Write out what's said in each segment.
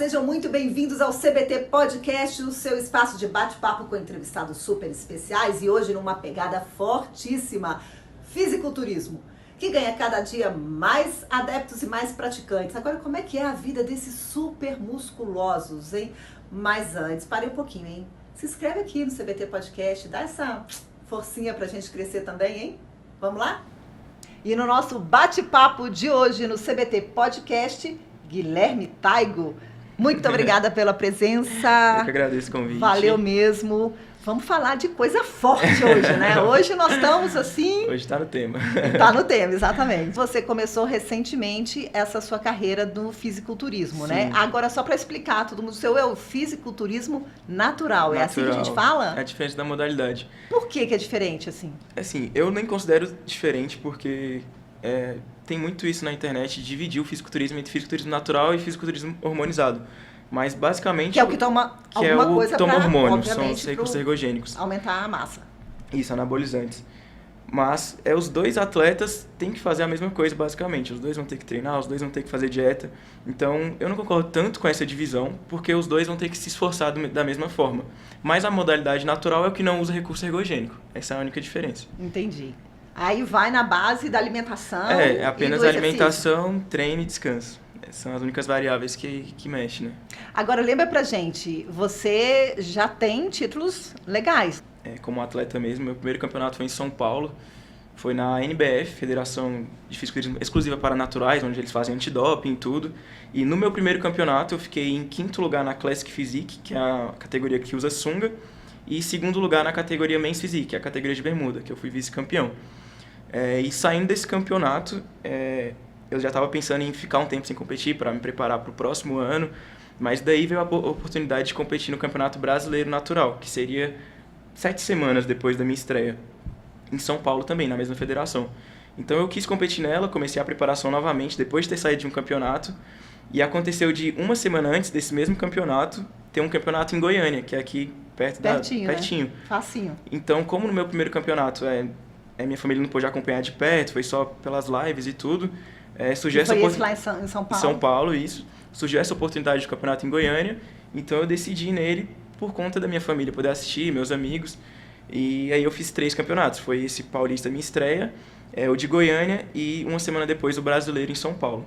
sejam muito bem-vindos ao CBT Podcast, o seu espaço de bate-papo com entrevistados super especiais e hoje numa pegada fortíssima, fisiculturismo, que ganha cada dia mais adeptos e mais praticantes. Agora, como é que é a vida desses super musculosos, hein? Mas antes, pare um pouquinho, hein? Se inscreve aqui no CBT Podcast, dá essa forcinha pra gente crescer também, hein? Vamos lá? E no nosso bate-papo de hoje no CBT Podcast, Guilherme Taigo. Muito obrigada pela presença. Eu que agradeço o convite. Valeu mesmo. Vamos falar de coisa forte hoje, né? Hoje nós estamos assim... Hoje está no tema. Está no tema, exatamente. Você começou recentemente essa sua carreira no fisiculturismo, Sim. né? Agora, só para explicar todo mundo, o seu é o fisiculturismo natural. É assim que a gente fala? É diferente da modalidade. Por que é diferente, assim? Assim, eu nem considero diferente porque tem muito isso na internet, dividir o fisiculturismo entre fisiculturismo natural e fisiculturismo hormonizado. Mas basicamente... Que é o que toma alguma coisa toma pra, hormônios, são obviamente, os recursos ergogênicos. Aumentar a massa. Isso, anabolizantes. Mas os dois atletas têm que fazer a mesma coisa, basicamente. Os dois vão ter que treinar, os dois vão ter que fazer dieta. Então, eu não concordo tanto com essa divisão, porque os dois vão ter que se esforçar da mesma forma. Mas a modalidade natural é o que não usa recurso ergogênico. Essa é a única diferença. Entendi. Aí vai na base da alimentação É apenas e do alimentação, treino e descanso. São as únicas variáveis que mexem, né? Agora, lembra pra gente, você já tem títulos legais. Como atleta mesmo, meu primeiro campeonato foi em São Paulo. Foi na NBF, Federação de Fisiculturismo Exclusiva para Naturais, onde eles fazem antidoping e tudo. E no meu primeiro campeonato eu fiquei em 5º lugar na Classic Physique, que é a categoria que usa sunga, e 2º lugar na categoria Men's Physique, que é a categoria de bermuda, que eu fui vice-campeão. E saindo desse campeonato, eu já estava pensando em ficar um tempo sem competir para me preparar para o próximo ano, mas daí veio a oportunidade de competir no Campeonato Brasileiro Natural, que seria 7 semanas depois da minha estreia, em São Paulo também, na mesma federação. Então eu quis competir nela, comecei a preparação novamente, depois de ter saído de um campeonato, e aconteceu de uma semana antes desse mesmo campeonato, ter um campeonato em Goiânia, que é aqui pertinho. Né? Facinho. Então, como no meu primeiro campeonato minha família não pôde acompanhar de perto, foi só pelas lives e tudo, surgiu essa oportunidade. Foi lá em São Paulo? Em São Paulo, isso. Surgiu essa oportunidade de campeonato em Goiânia, então eu decidi nele por conta da minha família poder assistir, meus amigos, e aí eu fiz 3 campeonatos. Foi esse paulista, minha estreia, o de Goiânia e uma semana depois o brasileiro em São Paulo.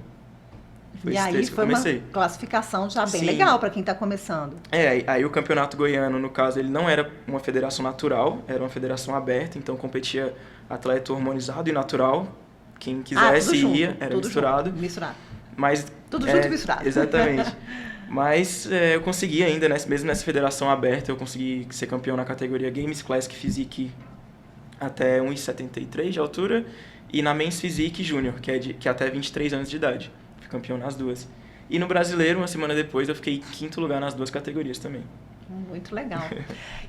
Foi e aí foi uma classificação já bem legal para quem está começando. Aí o campeonato goiano, no caso, ele não era uma federação natural, era uma federação aberta, então competia atleta hormonizado e natural. Quem quisesse ia, era misturado. Mas, tudo junto e misturado. Exatamente. Mas eu consegui ainda, mesmo nessa federação aberta, eu consegui ser campeão na categoria Games Classic Physique até 1,73 de altura e na Men's Physique Júnior, que é até 23 anos de idade. Fui campeão nas duas. E no brasileiro, uma semana depois, eu fiquei em 5º lugar nas 2 categorias também. Muito legal.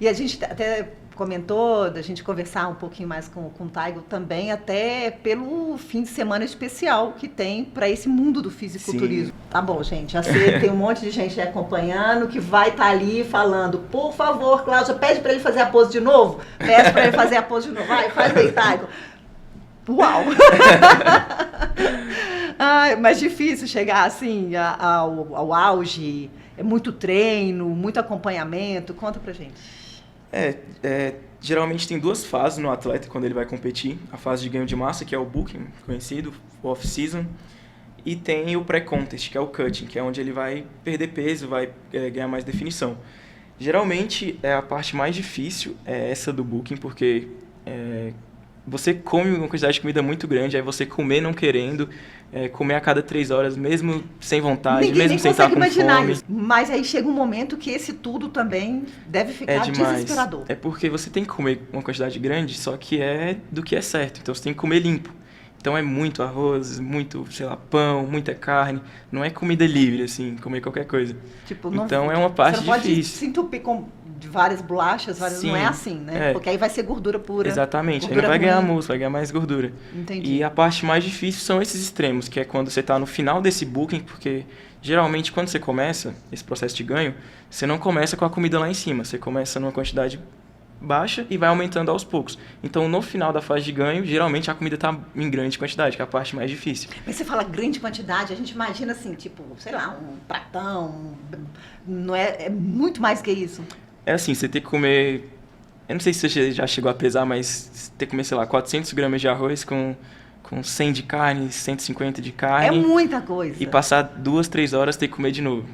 E a gente até comentou da gente conversar um pouquinho mais com o Taigo também, até pelo fim de semana especial que tem para esse mundo do fisiculturismo. Sim. Tá bom, gente. Já sei, tem um monte de gente acompanhando que vai estar ali falando, por favor, Cláudia, pede para ele fazer a pose de novo. Pede para ele fazer a pose de novo. Vai, faz aí, Taigo. Uau! Mas difícil chegar assim ao auge. É muito treino, muito acompanhamento. Conta pra gente. Geralmente tem 2 fases no atleta quando ele vai competir. A fase de ganho de massa, que é o booking, conhecido, o off-season. E tem o pré-contest, que é o cutting, que é onde ele vai perder peso, vai ganhar mais definição. Geralmente, a parte mais difícil é essa do booking, porque você come uma quantidade de comida muito grande, aí você comer não querendo, comer a cada 3 horas, mesmo sem vontade, mesmo sem estar com fome. Isso. Mas aí chega um momento que esse tudo também deve ficar desesperador. É porque você tem que comer uma quantidade grande, só que é do que é certo. Então você tem que comer limpo. Então é muito arroz, muito, pão, muita carne. Não é comida livre, assim, comer qualquer coisa. Então é uma parte difícil. Você não pode se entupir com várias bolachas, não é assim, né? Porque aí vai ser gordura pura. Exatamente, aí não vai ganhar músculo, vai ganhar mais gordura. Entendi. E a parte mais difícil são esses extremos, que é quando você está no final desse booking, porque geralmente quando você começa esse processo de ganho, você não começa com a comida lá em cima, você começa numa quantidade baixa e vai aumentando aos poucos. Então, no final da fase de ganho, geralmente a comida está em grande quantidade, que é a parte mais difícil. Mas você fala grande quantidade, a gente imagina assim, tipo, sei lá, um pratão Não é muito mais que isso? É assim, você tem que comer... Eu não sei se você já chegou a pesar, mas você tem que comer, sei lá, 400 gramas de arroz com 100 de carne, 150 de carne. É muita coisa. E passar 2, 3 horas tem que comer de novo.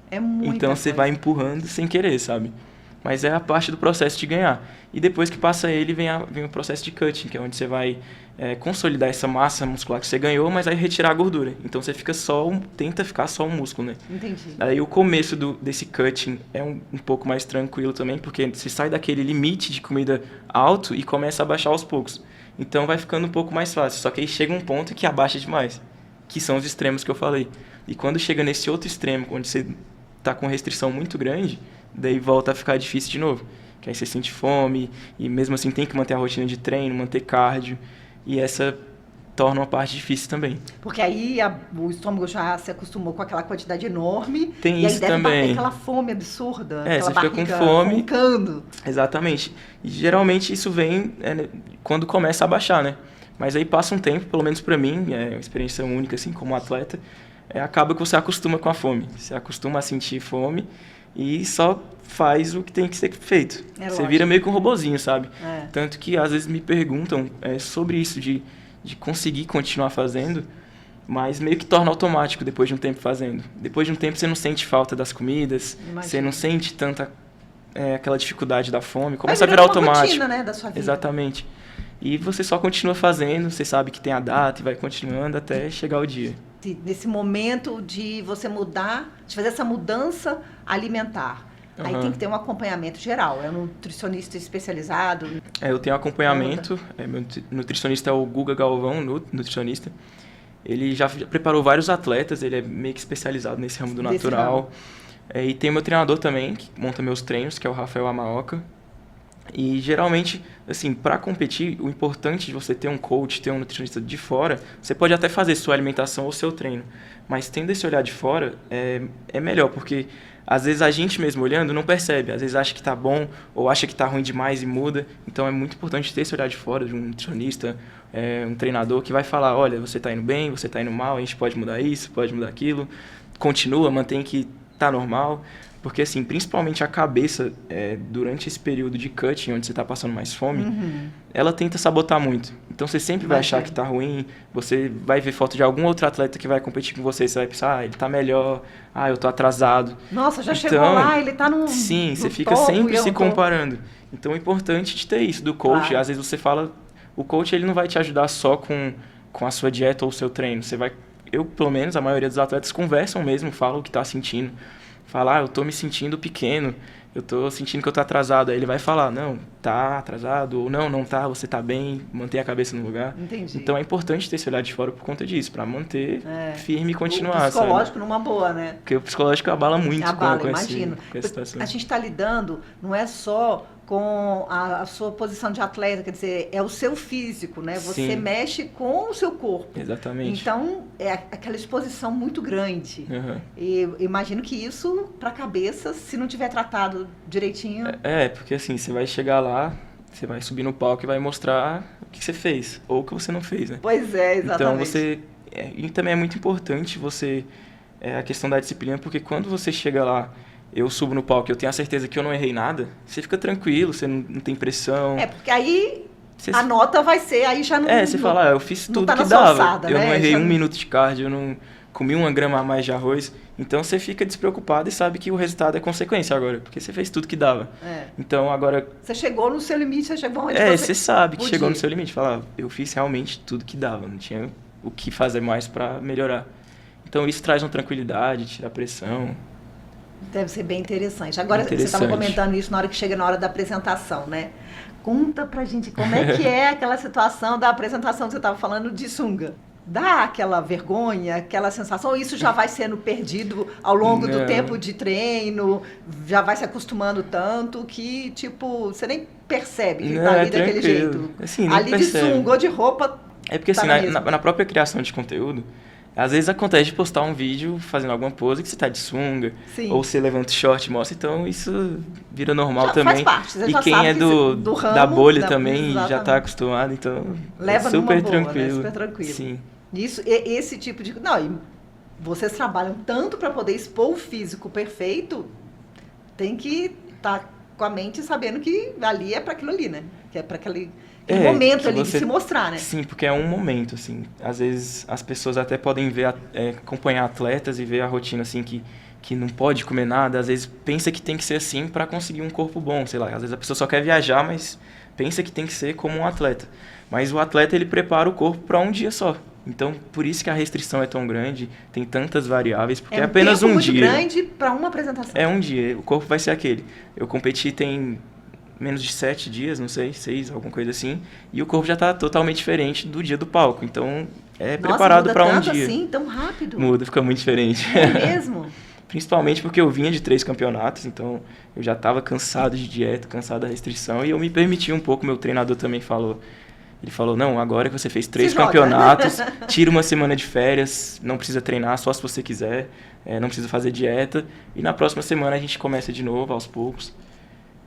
É muita Então você coisa. vai empurrando sem querer, sabe? Mas é a parte do processo de ganhar. E depois que passa ele, vem o processo de cutting, que é onde você vai consolidar essa massa muscular que você ganhou, mas aí retirar a gordura. Então você fica tenta ficar só um músculo, né? Entendi. Aí o começo desse cutting é um pouco mais tranquilo também, porque você sai daquele limite de comida alto e começa a baixar aos poucos. Então vai ficando um pouco mais fácil. Só que aí chega um ponto que abaixa demais, que são os extremos que eu falei. E quando chega nesse outro extremo, onde você tá com restrição muito grande, daí volta a ficar difícil de novo. Que aí você sente fome, e mesmo assim tem que manter a rotina de treino, manter cardio, e essa torna uma parte difícil também. Porque aí o estômago já se acostumou com aquela quantidade enorme, Tem e isso aí deve também. bater aquela fome absurda, aquela você fica com barriga fome. roncando. Exatamente. E geralmente isso vem quando começa a baixar, né? Mas aí passa um tempo, pelo menos pra mim, é uma experiência única, assim, como atleta, acaba que você acostuma com a fome. Você acostuma a sentir fome e só faz o que tem que ser feito. Você vira meio que um robozinho, sabe? Tanto que às vezes me perguntam sobre isso de conseguir continuar fazendo, mas meio que torna automático depois de um tempo fazendo. Depois de um tempo você não sente falta das comidas, você não sente tanta aquela dificuldade da fome, começa a virar automático. Rotina, né, da sua vida. Exatamente. E você só continua fazendo, você sabe que tem a data e vai continuando até chegar o dia. Nesse momento de você mudar, de fazer essa mudança alimentar, aí tem que ter um acompanhamento geral. É um nutricionista especializado? Eu tenho acompanhamento. Meu nutricionista é o Guga Galvão, nutricionista. Ele já preparou vários atletas, ele é meio que especializado nesse ramo do natural. E tem o meu treinador também, que monta meus treinos, que é o Rafael Amaoka. E geralmente, assim, para competir, o importante de você ter um coach, ter um nutricionista de fora, você pode até fazer sua alimentação ou seu treino, mas tendo esse olhar de fora é melhor, porque às vezes a gente mesmo olhando não percebe, às vezes acha que tá bom ou acha que tá ruim demais e muda. Então é muito importante ter esse olhar de fora de um nutricionista, um treinador que vai falar, olha, você tá indo bem, você tá indo mal, a gente pode mudar isso, pode mudar aquilo, continua, mantém que tá normal. Porque, assim, principalmente a cabeça, durante esse período de cutting, onde você está passando mais fome, ela tenta sabotar muito. Então, você sempre vai achar que está ruim, você vai ver foto de algum outro atleta que vai competir com você, você vai pensar, ele está melhor, eu estou atrasado. Nossa, já chegou lá, ele está no Sim, você fica topo, sempre se comparando. Então, é importante de ter isso do coach. Claro. Às vezes você fala, o coach ele não vai te ajudar só com a sua dieta ou o seu treino. Eu, pelo menos, a maioria dos atletas conversam mesmo, falam o que está sentindo. Falar, eu tô me sentindo pequeno, eu tô sentindo que eu tô atrasado. Aí ele vai falar, não, tá atrasado, ou não tá, você tá bem, mantém a cabeça no lugar. Entendi. Então é importante ter esse olhar de fora por conta disso, pra manter firme e continuar, o psicológico sabe? numa boa, né? Porque o psicológico abala muito com essa situação. A gente está lidando, não é só com a sua posição de atleta, quer dizer, é o seu físico, né? Você Sim. mexe com o seu corpo. Exatamente. Então, é aquela exposição muito grande. E eu imagino que isso, para a cabeça, se não tiver tratado direitinho... Porque assim, você vai chegar lá, você vai subir no palco e vai mostrar o que você fez, ou o que você não fez, né? Pois é, exatamente. Então, e também é muito importante a questão da disciplina, porque quando você chega lá, eu subo no palco e eu tenho a certeza que eu não errei nada, você fica tranquilo, você não tem pressão. Porque aí a nota vai ser, aí já não... Você fala, eu fiz tudo que dava. Eu não errei um minuto de cardio, eu não comi 1 grama a mais de arroz. Então você fica despreocupado e sabe que o resultado é consequência agora, porque você fez tudo que dava. Então agora... Você chegou no seu limite, você chegou onde você sabe que chegou no seu limite. Fala, eu fiz realmente tudo que dava, não tinha o que fazer mais para melhorar. Então isso traz uma tranquilidade, tira a pressão. Deve ser bem interessante. Agora, você estava comentando isso na hora que chega na hora da apresentação, né? Conta pra gente como é que é aquela situação da apresentação que você estava falando de sunga. Dá aquela vergonha, aquela sensação, ou isso já vai sendo perdido ao longo do tempo de treino, já vai se acostumando tanto que, tipo, você nem percebe que tá ali daquele jeito. Assim, ali percebe. De sunga ou de roupa. Porque assim, na própria criação de conteúdo, às vezes acontece de postar um vídeo fazendo alguma pose que você tá de sunga, ou você levanta o short e mostra, então isso vira normal também. Faz parte, você e já quem sabe é do ramo, da bolha também já tá acostumado, então leva super boa, tranquilo. Né? Super tranquilo. Sim. Esse tipo de... Não, vocês trabalham tanto para poder expor o físico perfeito, tem que estar com a mente sabendo que ali é para aquilo ali, né? Que é para aquele momento ali de se mostrar, né? Sim, porque é um momento, assim. Às vezes as pessoas até podem ver, acompanhar atletas e ver a rotina, assim, que não pode comer nada. Às vezes pensa que tem que ser assim para conseguir um corpo bom, sei lá. Às vezes a pessoa só quer viajar, mas pensa que tem que ser como um atleta. Mas o atleta, ele prepara o corpo para um dia só. Então, por isso que a restrição é tão grande, tem tantas variáveis, porque é apenas um dia. É muito grande para uma apresentação. É um dia, o corpo vai ser aquele. Eu competi tem menos de 7 dias, não sei, 6, alguma coisa assim, e o corpo já está totalmente diferente do dia do palco. Então, preparado para um dia. Muda assim, tão rápido? Muda, fica muito diferente. É mesmo? Principalmente porque eu vinha de 3 campeonatos, então eu já estava cansado de dieta, cansado da restrição, e eu me permiti um pouco, meu treinador também falou. Ele falou, não, agora que você fez 3 campeonatos, tira uma semana de férias, não precisa treinar, só se você quiser, não precisa fazer dieta. E na próxima semana a gente começa de novo, aos poucos.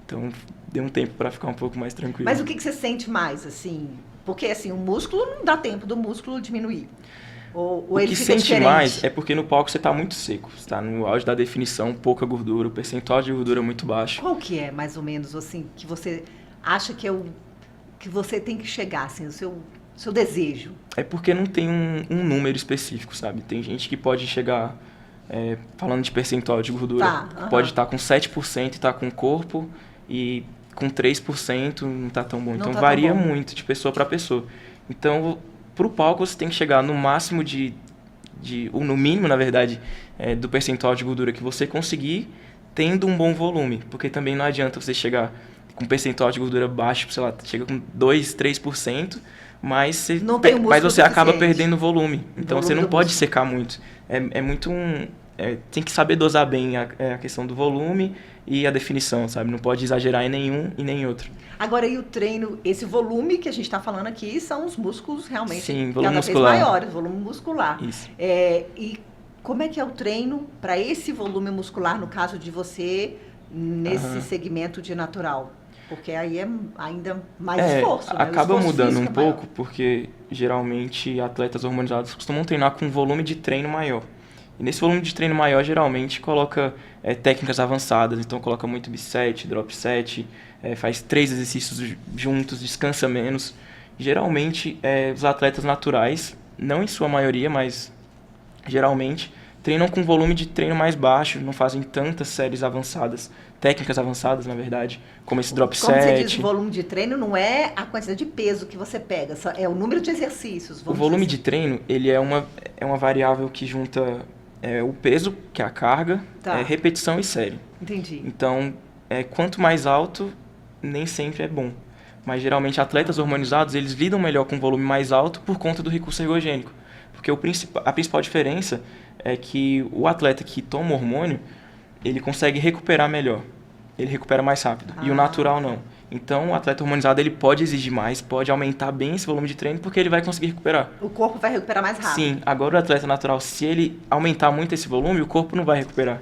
Então, deu um tempo para ficar um pouco mais tranquilo. Mas o que você sente mais, assim? Porque, assim, o músculo não dá tempo do músculo diminuir. Ou ele fica diferente? O que sente mais é porque no palco você está muito seco. Você está no auge da definição, pouca gordura, o percentual de gordura é muito baixo. Qual que é, mais ou menos, assim, que você acha que é o que você tem que chegar, assim, o seu desejo? É porque não tem um número específico, sabe? Tem gente que pode chegar, falando de percentual de gordura, pode estar com 7% e estar com o corpo, e com 3% não está tão bom. Então varia muito de pessoa para pessoa. Então, para o palco você tem que chegar no máximo ou no mínimo, na verdade, do percentual de gordura que você conseguir, tendo um bom volume. Porque também não adianta você chegar com percentual de gordura baixo, sei lá, chega com 2, 3%, mas você acaba perdendo volume. Então você não pode secar muito. Tem que saber dosar bem a questão do volume e a definição, sabe? Não pode exagerar em nenhum e nem outro. Agora, e o treino, esse volume que a gente está falando aqui, são os músculos realmente cada vez maiores, volume muscular. Isso. E como é que é o treino para esse volume muscular, no caso de você, nesse segmento de natural? Porque aí é ainda mais esforço, né? Acaba mudando um pouco, porque geralmente atletas hormonizados costumam treinar com um volume de treino maior. E nesse volume de treino maior, geralmente coloca técnicas avançadas, então coloca muito bicep, drop set, faz 3 exercícios juntos, descansa menos. Geralmente, os atletas naturais, não em sua maioria, mas geralmente, treinam com volume de treino mais baixo, não fazem tantas séries avançadas, técnicas avançadas, na verdade, como esse drop set. Como você diz, volume de treino não é a quantidade de peso que você pega, é o número de exercícios. O volume de treino, ele é uma variável que junta o peso, que é a carga, repetição e série. Entendi. Então, quanto mais alto, nem sempre é bom. Mas, geralmente, atletas hormonizados, eles lidam melhor com volume mais alto por conta do recurso ergogênico. Porque a principal diferença é que o atleta que toma hormônio, ele consegue recuperar melhor. Ele recupera mais rápido. E o natural não. Então, o atleta hormonizado, ele pode exigir mais, pode aumentar bem esse volume de treino, porque ele vai conseguir recuperar. O corpo vai recuperar mais rápido. Sim. Agora, o atleta natural, se ele aumentar muito esse volume, o corpo não vai recuperar.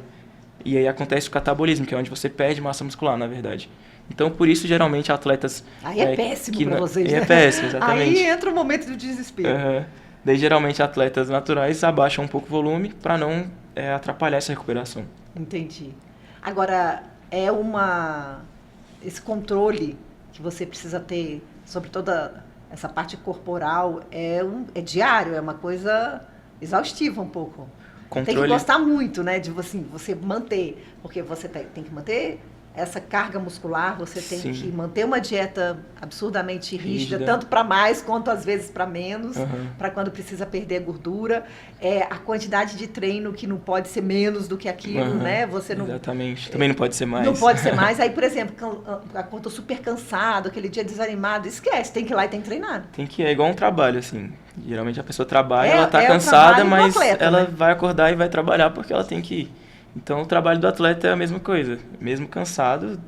E aí acontece o catabolismo, que é onde você perde massa muscular, na verdade. Então, por isso, geralmente, atletas... Aí é péssimo para vocês, né? É péssimo, exatamente. Aí entra o momento do desespero. Daí, geralmente, atletas naturais abaixam um pouco o volume para não atrapalhar essa recuperação. Entendi. Agora, esse controle que você precisa ter sobre toda essa parte corporal é diário, é uma coisa exaustiva um pouco. Tem que gostar muito, né, de você manter, porque você tem que manter essa carga muscular, você tem que manter uma dieta absurdamente rígida, tanto para mais quanto às vezes para menos, para quando precisa perder gordura. A quantidade de treino que não pode ser menos do que aquilo, né? Você não, exatamente. Também não pode ser mais. Não pode ser mais. Aí, por exemplo, quando eu tô super cansado, aquele dia desanimado, esquece, tem que ir lá e tem que treinar. É igual um trabalho, assim. Geralmente a pessoa trabalha, ela tá cansada, mas atleta, ela vai acordar e vai trabalhar porque ela tem que ir. Então, o trabalho do atleta é a mesma coisa. Mesmo cansado,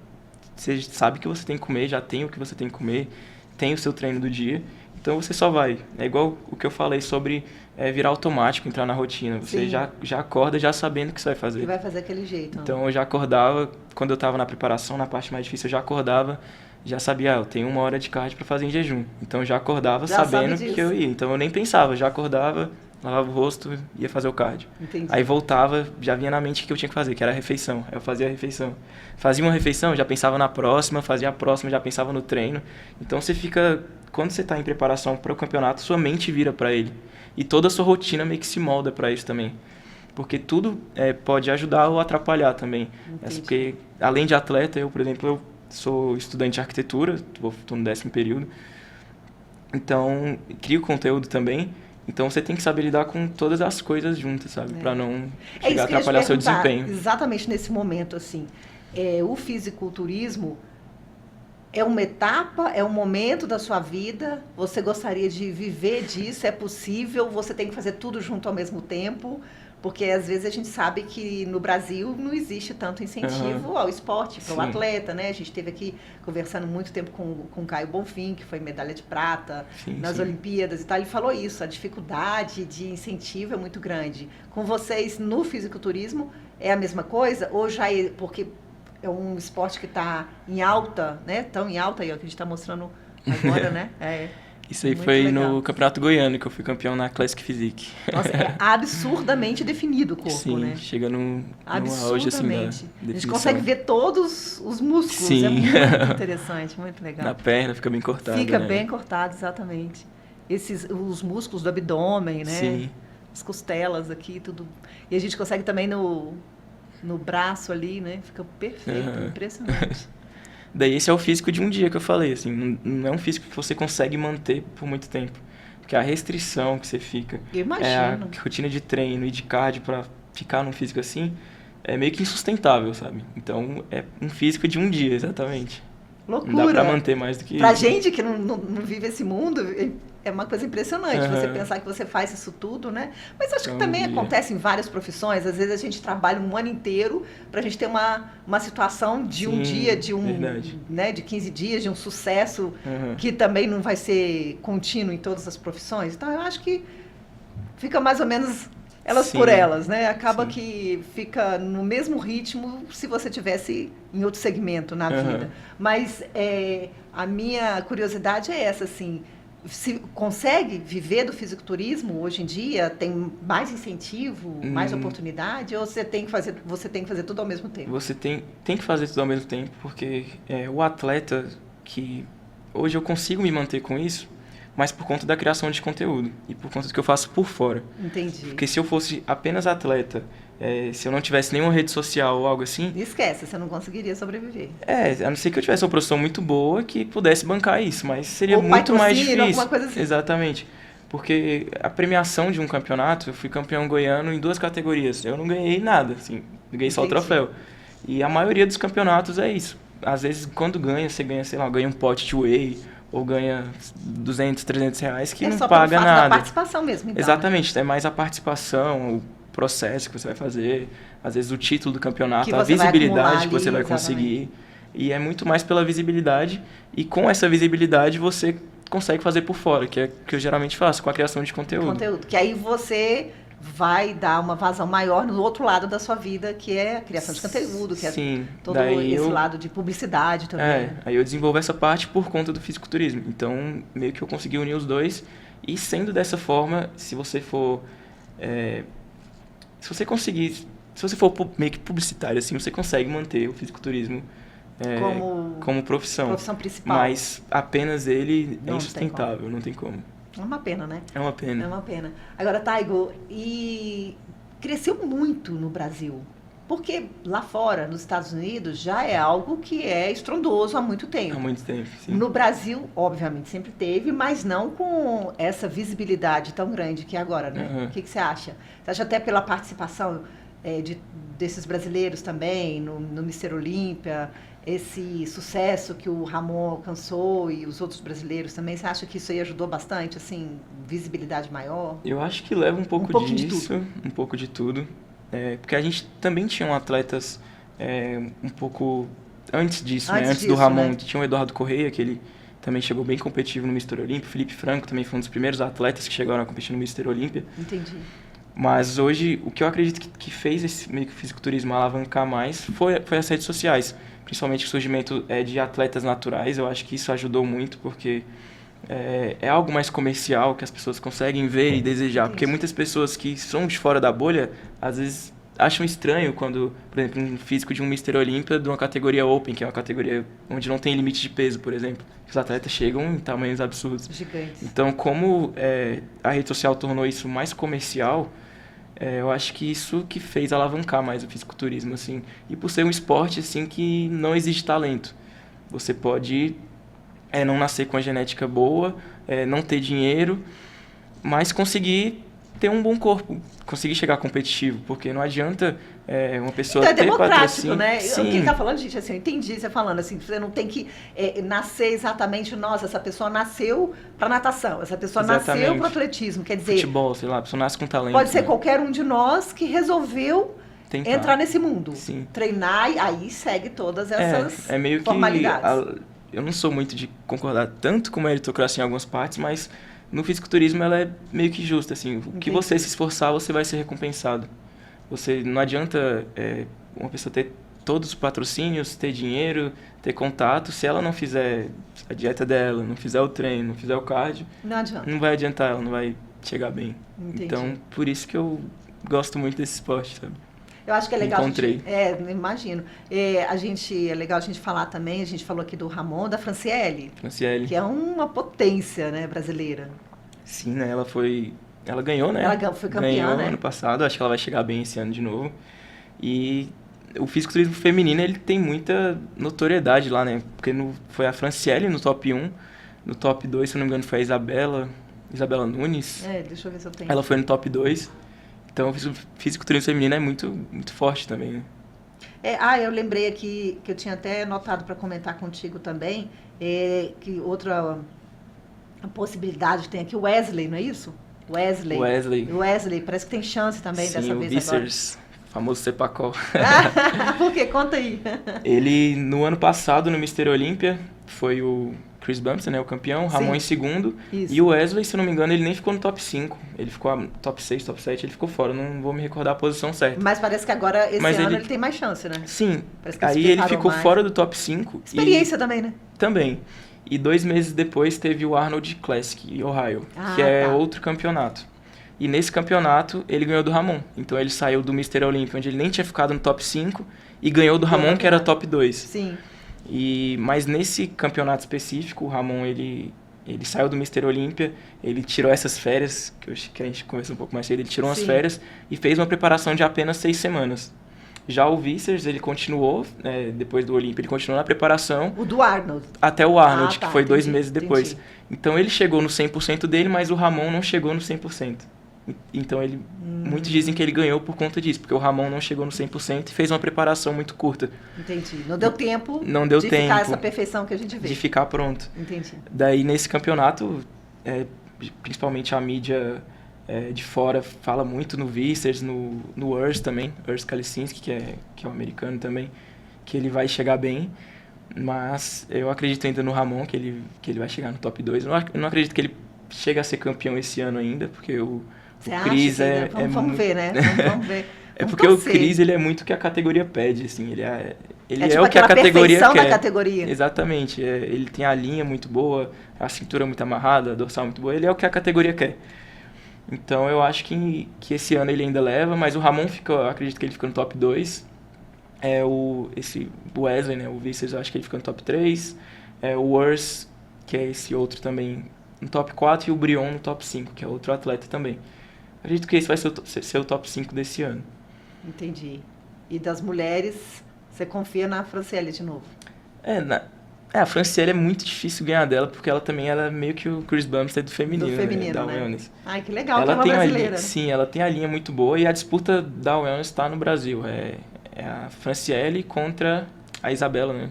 você sabe que você tem que comer, já tem o que você tem que comer, tem o seu treino do dia. Então, você só vai. É igual o que eu falei sobre virar automático, entrar na rotina. Você já acorda já sabendo o que você vai fazer. E vai fazer aquele jeito. Então, eu já acordava, quando eu estava na preparação, na parte mais difícil, eu já acordava, já sabia, eu tenho 1 hora de cardio para fazer em jejum. Então, eu já acordava sabendo que eu ia. Então, eu nem pensava, já acordava, lavava o rosto, ia fazer o cardio. Entendi. Aí voltava, já vinha na mente o que eu tinha que fazer, que era a refeição. Aí eu fazia a refeição. Fazia uma refeição, já pensava na próxima, fazia a próxima, já pensava no treino. Então você fica, quando você está em preparação para o campeonato, sua mente vira para ele. E toda a sua rotina meio que se molda para isso também. Porque tudo pode ajudar ou atrapalhar também. Porque além de atleta, eu, por exemplo, eu sou estudante de arquitetura, estou no 10º período. Então, crio conteúdo também. Então, você tem que saber lidar com todas as coisas juntas, sabe? Para não chegar a atrapalhar seu desempenho. Exatamente nesse momento, assim, o fisiculturismo é uma etapa, é um momento da sua vida, você gostaria de viver disso, é possível, você tem que fazer tudo junto ao mesmo tempo, porque às vezes a gente sabe que no Brasil não existe tanto incentivo ao esporte, para o atleta, né? A gente esteve aqui conversando muito tempo com o Caio Bonfim, que foi medalha de prata nas Olimpíadas e tal, ele falou isso, a dificuldade de incentivo é muito grande. Com vocês no fisiculturismo é a mesma coisa? Ou já é, porque é um esporte que está em alta, né? Tão em alta aí, ó, que a gente está mostrando agora, né? Isso aí foi legal. No Campeonato Goiano, que eu fui campeão na Classic Physique. Nossa, é absurdamente definido o corpo, né? Sim, chega no auge, assim, da definição. A gente consegue ver todos os músculos, sim. É muito interessante, muito legal. Na perna fica bem cortado, Fica bem cortado, exatamente. Os músculos do abdômen, né? Sim. As costelas aqui, tudo. E a gente consegue também no braço ali, né? Fica perfeito, impressionante. Daí esse é o físico de um dia que eu falei, assim, não é um físico que você consegue manter por muito tempo. Porque a restrição que você fica, a rotina de treino e de cardio para ficar num físico assim, é meio que insustentável, sabe? Então é um físico de um dia, exatamente. Loucura. Não dá pra manter mais do que pra isso. Gente que não vive esse mundo, é uma coisa impressionante você pensar que você faz isso tudo, né? Mas acho que também acontece em várias profissões. Às vezes a gente trabalha um ano inteiro pra gente ter uma situação de um dia, né, de 15 dias, de um sucesso que também não vai ser contínuo em todas as profissões. Então eu acho que fica mais ou menos elas por elas, né? Acaba que fica no mesmo ritmo se você tivesse em outro segmento na vida. Mas a minha curiosidade é essa, assim, se consegue viver do fisiculturismo hoje em dia? Tem mais incentivo, mais oportunidade? Ou você tem que fazer tudo ao mesmo tempo? Você tem que fazer tudo ao mesmo tempo, porque o atleta que... Hoje eu consigo me manter com isso, mas por conta da criação de conteúdo e por conta do que eu faço por fora. Entendi. Porque se eu fosse apenas atleta, se eu não tivesse nenhuma rede social ou algo assim... Esquece, você não conseguiria sobreviver. A não ser que eu tivesse uma profissão muito boa que pudesse bancar isso, mas seria muito mais difícil. Alguma coisa assim. Exatamente. Porque a premiação de um campeonato, eu fui campeão goiano em 2 categorias. Eu não ganhei nada, assim, ganhei só o troféu. E a maioria dos campeonatos é isso. Às vezes, quando você ganha, sei lá, ganha um pote de whey, ou ganha 200, 300 reais, que não paga nada. É só pela participação mesmo, então. Exatamente, é mais a participação, o processo que você vai fazer, às vezes o título do campeonato, a visibilidade que você vai conseguir. E é muito mais pela visibilidade, e com essa visibilidade você consegue fazer por fora, que é o que eu geralmente faço, com a criação de conteúdo. Que aí você vai dar uma vazão maior no outro lado da sua vida, que é a criação de conteúdo, que é todo esse lado de publicidade também. Aí eu desenvolvo essa parte por conta do fisiculturismo. Então, meio que eu consegui unir os dois. E sendo dessa forma, se você for... se você for meio que publicitário, assim, você consegue manter o fisiculturismo como profissão. Profissão principal. Mas apenas ele é insustentável, não tem como. É uma pena, né? É uma pena. É uma pena. Agora, Taigo, e cresceu muito no Brasil, porque lá fora, nos Estados Unidos, já é algo que é estrondoso há muito tempo. Há muito tempo, sim. No Brasil, obviamente, sempre teve, mas não com essa visibilidade tão grande que é agora, né? O que você acha? Você acha até pela participação desses brasileiros também no Mister Olímpia, esse sucesso que o Ramon alcançou e os outros brasileiros também, você acha que isso aí ajudou bastante, assim, visibilidade maior? Eu acho que leva um pouco disso, um pouco de tudo. Porque a gente também tinha atletas um pouco antes disso, antes do Ramon. Né? Tinha o Eduardo Correia, que ele também chegou bem competitivo no Mister Olímpia. O Felipe Franco também foi um dos primeiros atletas que chegaram a competir no Mister Olímpia. Entendi. Mas hoje, o que eu acredito que fez esse meio que fisiculturismo alavancar mais foi as redes sociais. Principalmente o surgimento de atletas naturais. Eu acho que isso ajudou muito, porque é algo mais comercial, que as pessoas conseguem ver e desejar. Porque muitas pessoas que são de fora da bolha, às vezes acham estranho quando, por exemplo, um físico de um Mr. Olímpia de uma categoria Open, que é uma categoria onde não tem limite de peso, por exemplo. Os atletas chegam em tamanhos absurdos. Gigantes. Então, como a rede social tornou isso mais comercial, eu acho que isso que fez alavancar mais o fisiculturismo, assim. E por ser um esporte, assim, que não exige talento. Você pode não nascer com a genética boa, não ter dinheiro, mas conseguir ter um bom corpo, conseguir chegar competitivo, porque não adianta uma pessoa então, ter democrático, patrocínio. né? Sim. O que tá falando, gente, assim, eu entendi você falando, assim, você não tem que nascer exatamente, nossa, essa pessoa nasceu para natação, essa pessoa nasceu para atletismo, quer dizer... Futebol, sei lá, a pessoa nasce com talento. Pode ser qualquer um de nós que resolveu entrar nesse mundo. Sim. Treinar, e aí segue todas essas meio formalidades. Eu não sou muito de concordar tanto com a meritocracia em algumas partes, mas no fisiculturismo ela é meio que justa, assim. O que você se esforçar, você vai ser recompensado. Não adianta uma pessoa ter todos os patrocínios, ter dinheiro, ter contato, se ela não fizer a dieta dela, não fizer o treino, não fizer o cardio, não adianta. Não vai adiantar, ela não vai chegar bem. Entendi. Então, por isso que eu gosto muito desse esporte, sabe? Eu acho que é legal. Encontrei. Imagino. É legal a gente falar também, a gente falou aqui do Ramon, da Franciele. Que é uma potência, né, brasileira. Sim, né? Ela ganhou, né? Ela foi campeã, ganhou né? ano passado, acho que ela vai chegar bem esse ano de novo. E o fisiculturismo feminino, ele tem muita notoriedade lá, né? Porque foi a Franciele no top 1, no top 2, se eu não me engano, foi a Isabela Nunes. Deixa eu ver se eu tenho. Ela foi no top 2. Então, o fisiculturismo feminino é muito, muito forte também, né? Eu lembrei aqui, que eu tinha até notado para comentar contigo também, que outra possibilidade tem aqui, o Wesley, não é isso? Wesley, parece que tem chance também. Sim, dessa vez Vicers, agora. Famoso Cepacol. Por quê? Conta aí. Ele, no ano passado, no Mr. Olímpia, foi o Chris Bumstead, né, o campeão, Ramon em segundo. Isso. E o Wesley, se não me engano, ele nem ficou no top 5. Ele ficou top 6, top 7, ele ficou fora. Não vou me recordar a posição certa. Mas parece que agora, esse ano, ele tem mais chance, né? Sim. Aí ele ficou fora do top 5. Experiência também, né? Também. E 2 meses depois teve o Arnold Classic, em Ohio, que é outro campeonato. E nesse campeonato, ele ganhou do Ramon. Então ele saiu do Mr. Olympia, onde ele nem tinha ficado no top 5, e ganhou do Ramon, que era top 2. Sim. Mas nesse campeonato específico, o Ramon, ele saiu do Mr. Olympia, ele tirou essas férias, que a gente conversou um pouco mais cedo, ele tirou umas férias e fez uma preparação de apenas 6 semanas. Já o Vicers, ele continuou, depois do Olympia, ele continuou na preparação. O do Arnold. Até o Arnold, que foi 2 meses depois. Entendi. Então ele chegou no 100% dele, mas o Ramon não chegou no 100%. Então muitos dizem que ele ganhou por conta disso, porque o Ramon não chegou no 100% e fez uma preparação muito curta. Entendi. Não deu tempo de ficar essa perfeição que a gente vê. De ficar pronto. Entendi. Daí nesse campeonato, principalmente a mídia de fora fala muito no Vicers, no Urs também, Urs Kalisinski, que é um americano também, que ele vai chegar bem. Mas eu acredito ainda no Ramon, que ele vai chegar no top 2. Eu não acredito que ele chegue a ser campeão esse ano ainda, porque o Cris vamos ver, né? Vamos ver. Porque o Cris, ele é muito o que a categoria pede, assim, ele é tipo o que a categoria quer. Da categoria. Exatamente, ele tem a linha muito boa, a cintura muito amarrada, a dorsal muito boa, ele é o que a categoria quer. Então eu acho que esse ano ele ainda leva, mas o Ramon acredito que ele fica no top 2. Esse Wesley, né, o Vicers, eu acho que ele fica no top 3. O Urs, que é esse outro também, no top 4, e o Brion no top 5, que é outro atleta também. Acredito que esse vai ser o top 5 desse ano. Entendi. E das mulheres, você confia na Franciele de novo? A Franciele é muito difícil ganhar dela, porque ela também é meio que o Chris Bumstead do feminino, né? Da Wellness. Ai, que legal, que é uma brasileira. Sim, ela tem a linha muito boa, e a disputa da Wellness está no Brasil. É a Franciele contra a Isabela, né?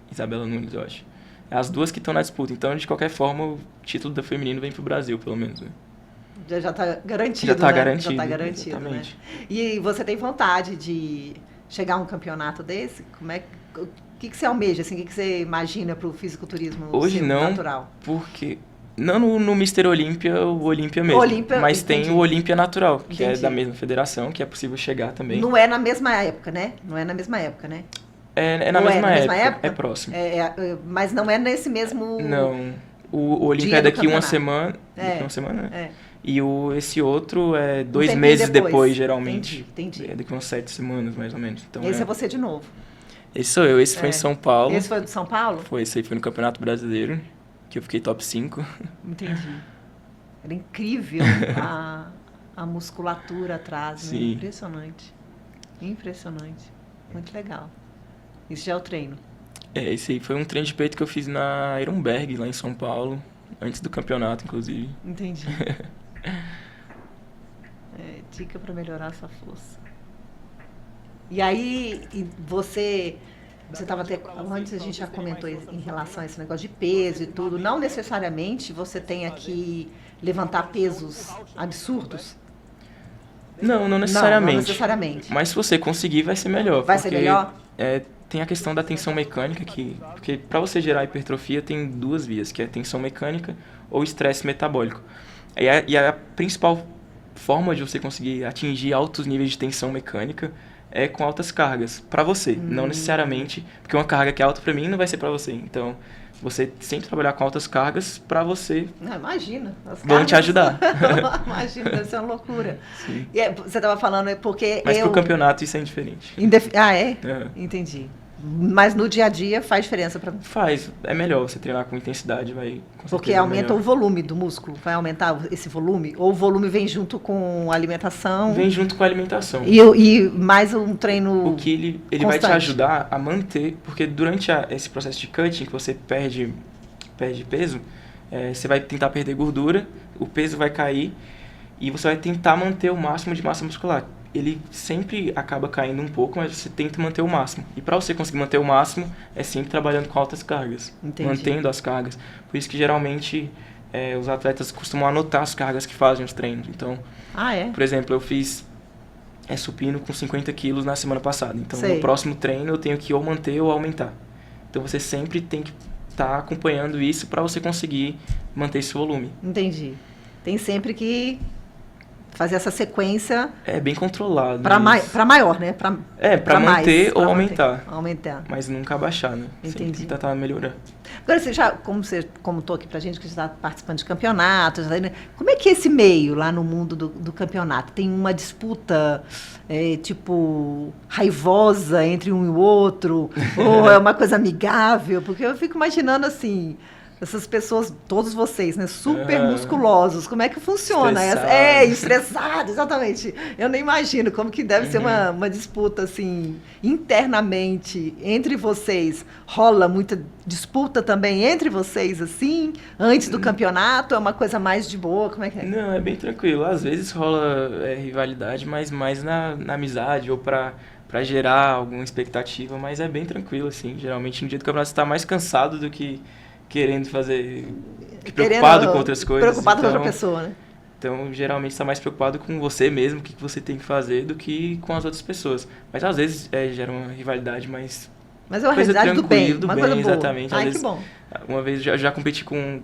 Isabela Nunes, eu acho. É as duas que estão na disputa. Então, de qualquer forma, o título da feminino vem pro Brasil, pelo menos, né? Já está garantido, Já está né? garantido. Já está garantido, exatamente. Né? E você tem vontade de chegar a um campeonato desse? O que você almeja, assim? O que você imagina para o fisiculturismo hoje não, natural? Porque... Não no Mr. Olympia, o Olympia mesmo. Mas entendi. tem o Olympia Natural, que entendi. é da mesma federação, que é possível chegar também. Não é na mesma época, né? Não é na mesma época, né? É na mesma época? É próximo. Mas não é nesse mesmo... Não. O Olímpia Dia é do daqui uma campeonato. semana. É, Daqui uma semana, né? é. E esse outro é 2 tempinho meses depois. depois, geralmente. Entendi. É daqui umas 7 semanas, mais ou menos. Então, Esse é você de novo. esse sou eu. Esse foi em São Paulo. Esse foi do São Paulo? Esse aí foi no Campeonato Brasileiro, que eu fiquei top 5. Entendi. Era incrível a musculatura atrás, né? Sim. Impressionante. Impressionante. Muito legal. Isso já é o treino. Esse aí foi um treino de peito que eu fiz na Ironberg, lá em São Paulo, antes do campeonato, inclusive. Entendi. Dica para melhorar a sua força. E aí, você estava até... Antes a gente já comentou em relação a esse negócio de peso e tudo. Não necessariamente você tenha que levantar pesos absurdos. Não necessariamente. Não necessariamente. Mas se você conseguir, vai ser melhor. Vai ser melhor? Tem a questão da tensão mecânica, porque para você gerar hipertrofia tem 2 vias, que é tensão mecânica ou estresse metabólico. E a principal forma de você conseguir atingir altos níveis de tensão mecânica é com altas cargas, para você, não necessariamente, porque uma carga que é alta para mim não vai ser para você. Então, você sempre trabalhar com altas cargas para você. Não, imagina. Vão te ajudar. Imagina, deve ser uma loucura. Sim. E você estava falando porque Mas pro campeonato isso é indiferente. É? Entendi. Mas no dia a dia faz diferença para você? Faz. É melhor você treinar com intensidade, vai... Porque aumenta o volume do músculo? Vai aumentar esse volume? Ou o volume vem junto com a alimentação? Vem junto com a alimentação. E mais um treino o que ele vai te ajudar a manter, porque durante esse processo de cutting, que você perde peso, você vai tentar perder gordura, o peso vai cair e você vai tentar manter o máximo de massa muscular. Ele sempre acaba caindo um pouco, mas você tenta manter o máximo. E para você conseguir manter o máximo, é sempre trabalhando com altas cargas. Entendi. Mantendo as cargas. Por isso que geralmente os atletas costumam anotar as cargas que fazem os treinos. Então, por exemplo, eu fiz supino com 50 quilos na semana passada. Então, no próximo treino eu tenho que ou manter ou aumentar. Então, você sempre tem que estar acompanhando isso para você conseguir manter esse volume. Entendi. Tem sempre que fazer essa sequência... É bem controlado. Para maior, né? Para manter ou aumentar. Aumentar. Mas nunca abaixar, né? Entendi. Sempre tentar melhorar. Agora, você comentou aqui pra gente que você está participando de campeonatos, né? Como é que é esse meio lá no mundo do campeonato? Tem uma disputa, raivosa entre um e o outro? Ou é uma coisa amigável? Porque eu fico imaginando, assim... Essas pessoas, todos vocês, né? Super musculosos. Como é que funciona? Estressado, exatamente. Eu nem imagino como que deve ser uma disputa, assim, internamente entre vocês. Rola muita disputa também entre vocês, assim, antes do campeonato? É uma coisa mais de boa? Como é que é? Não, é bem tranquilo. Às vezes rola rivalidade, mas mais na amizade ou para gerar alguma expectativa, mas é bem tranquilo, assim. Geralmente no dia do campeonato você está mais cansado do que querendo fazer... preocupado com outras coisas. Preocupado com outra pessoa, né? Então, geralmente, está mais preocupado com você mesmo, o que você tem que fazer, do que com as outras pessoas. Mas, às vezes, gera uma rivalidade, mas é uma rivalidade do bem, uma coisa boa. Exatamente. Ai, que bom. Uma vez, já competi com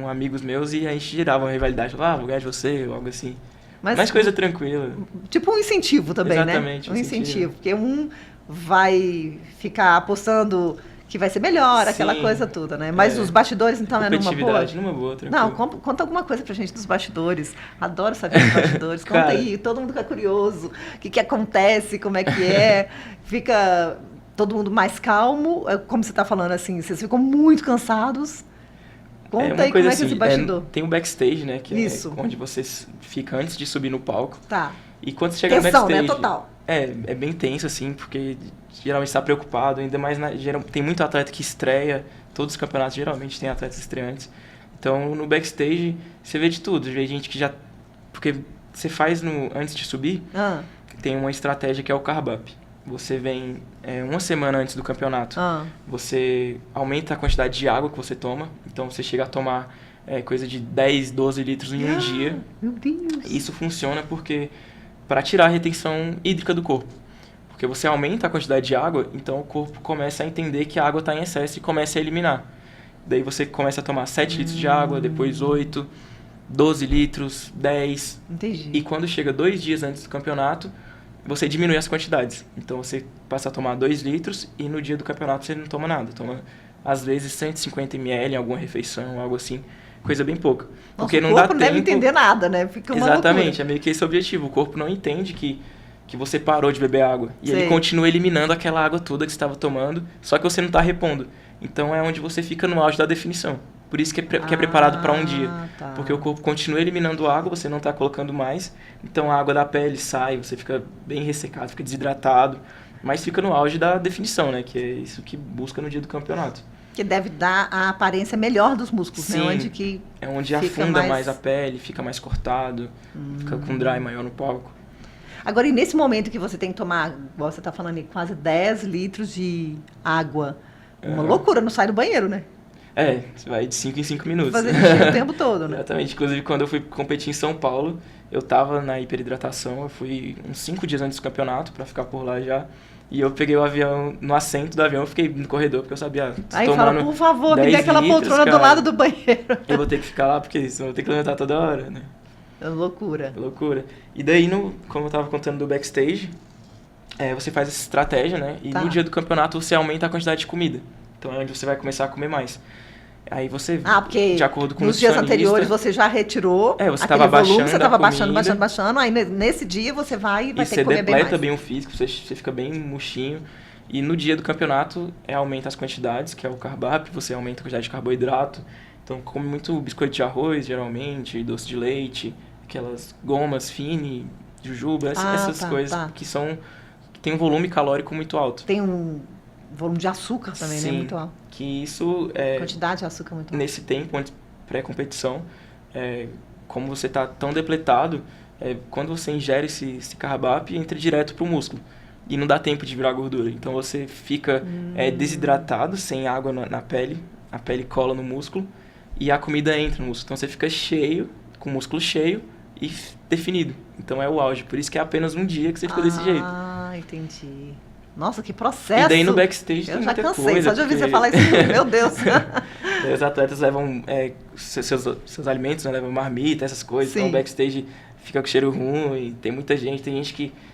amigos meus e a gente gerava uma rivalidade. Falava, vou ganhar de você, ou algo assim. Mas coisa tranquila. Tipo um incentivo também, exatamente, né? Um incentivo. Porque um vai ficar apostando... que vai ser melhor, aquela coisa toda, né? Mas os bastidores, então, é numa boa? Numa boa, tranquilo. Não, conta alguma coisa pra gente dos bastidores. Adoro saber dos bastidores. Conta aí, todo mundo fica curioso. O que acontece, como é que é. Fica todo mundo mais calmo. Como você tá falando, assim, vocês ficam muito cansados. Conta aí como é que é esse bastidor. Tem um backstage, né? Que Isso. é onde você fica antes de subir no palco. Tá. E quando você chega no backstage... né? Total. É bem tenso, assim, porque geralmente está preocupado, ainda mais tem muito atleta que estreia, todos os campeonatos geralmente tem atletas estreantes. Então, no backstage, você vê de tudo, vê gente que já... Porque você faz antes de subir, tem uma estratégia que é o carb up. Você vem uma semana antes do campeonato, você aumenta a quantidade de água que você toma, então você chega a tomar coisa de 10, 12 litros em um dia. Meu Deus! Isso funciona porque... para tirar a retenção hídrica do corpo. Porque você aumenta a quantidade de água, então o corpo começa a entender que a água está em excesso e começa a eliminar. Daí você começa a tomar 7 litros de água, depois 8, 12 litros, 10. Entendi. E quando chega 2 dias antes do campeonato, você diminui as quantidades. Então você passa a tomar 2 litros e no dia do campeonato você não toma nada. Toma às vezes 150 ml em alguma refeição, algo assim, coisa bem pouca. Porque nossa, não dá tempo... O corpo não deve entender nada, né? Fica uma Exatamente, loucura. É meio que esse o objetivo. O corpo não entende que você parou de beber água. E ele continua eliminando aquela água toda que você estava tomando, só que você não está repondo. Então é onde você fica no auge da definição. Por isso que é preparado para um dia. Tá. Porque o corpo continua eliminando água, você não está colocando mais. Então a água da pele sai, você fica bem ressecado, fica desidratado. Mas fica no auge da definição, né? Que é isso que busca no dia do campeonato. Que deve dar a aparência melhor dos músculos, Sim, né? É onde afunda mais a pele, fica mais cortado, fica com um dry maior no palco. Agora, e nesse momento que você tem que tomar, você está falando em quase 10 litros de água, uma loucura, não sai do banheiro, né? Você vai de 5 em 5 minutos. Fazer xixi o tempo todo, né? Exatamente. Inclusive, quando eu fui competir em São Paulo, eu estava na hiperidratação, eu fui uns 5 dias antes do campeonato, para ficar por lá já. E eu peguei o avião, no assento do avião, eu fiquei no corredor, porque eu sabia... Aí fala, por favor, me dê aquela poltrona do lado do banheiro. Eu vou ter que ficar lá, porque senão eu vou ter que levantar toda hora, né? É loucura. Loucura. E daí, como eu tava contando do backstage, você faz essa estratégia, né? E no dia do campeonato você aumenta a quantidade de comida. Então é onde você vai começar a comer mais. Aí você, porque de acordo com o nos dias anteriores você já retirou você estava baixando, você estava baixando. Aí nesse dia você vai ter que comer bem mais. Você depleta bem o físico, você fica bem murchinho. E no dia do campeonato, aumenta as quantidades, que é o carb-up, você aumenta a quantidade de carboidrato. Então come muito biscoito de arroz, geralmente, doce de leite, aquelas gomas, fine, jujuba, essas coisas que tem um volume calórico muito alto. Tem um volume de açúcar também, Sim, né? Muito alto. Que isso quantidade de açúcar muito alta. Nesse tempo, antes pré-competição, como você está tão depletado, quando você ingere esse carb-up, entra direto para o músculo. E não dá tempo de virar gordura. Então você fica desidratado, sem água na pele, a pele cola no músculo, e a comida entra no músculo. Então você fica cheio, com o músculo cheio e definido. Então é o auge. Por isso que é apenas um dia que você fica desse jeito. Ah, entendi. Nossa, que processo! E daí no backstage tem muita coisa. Eu já cansei, só de ouvir você falar isso, meu Deus. Os atletas levam seus alimentos, né? Levam marmita, essas coisas. Sim. Então o backstage fica com cheiro ruim, tem muita gente. Tem gente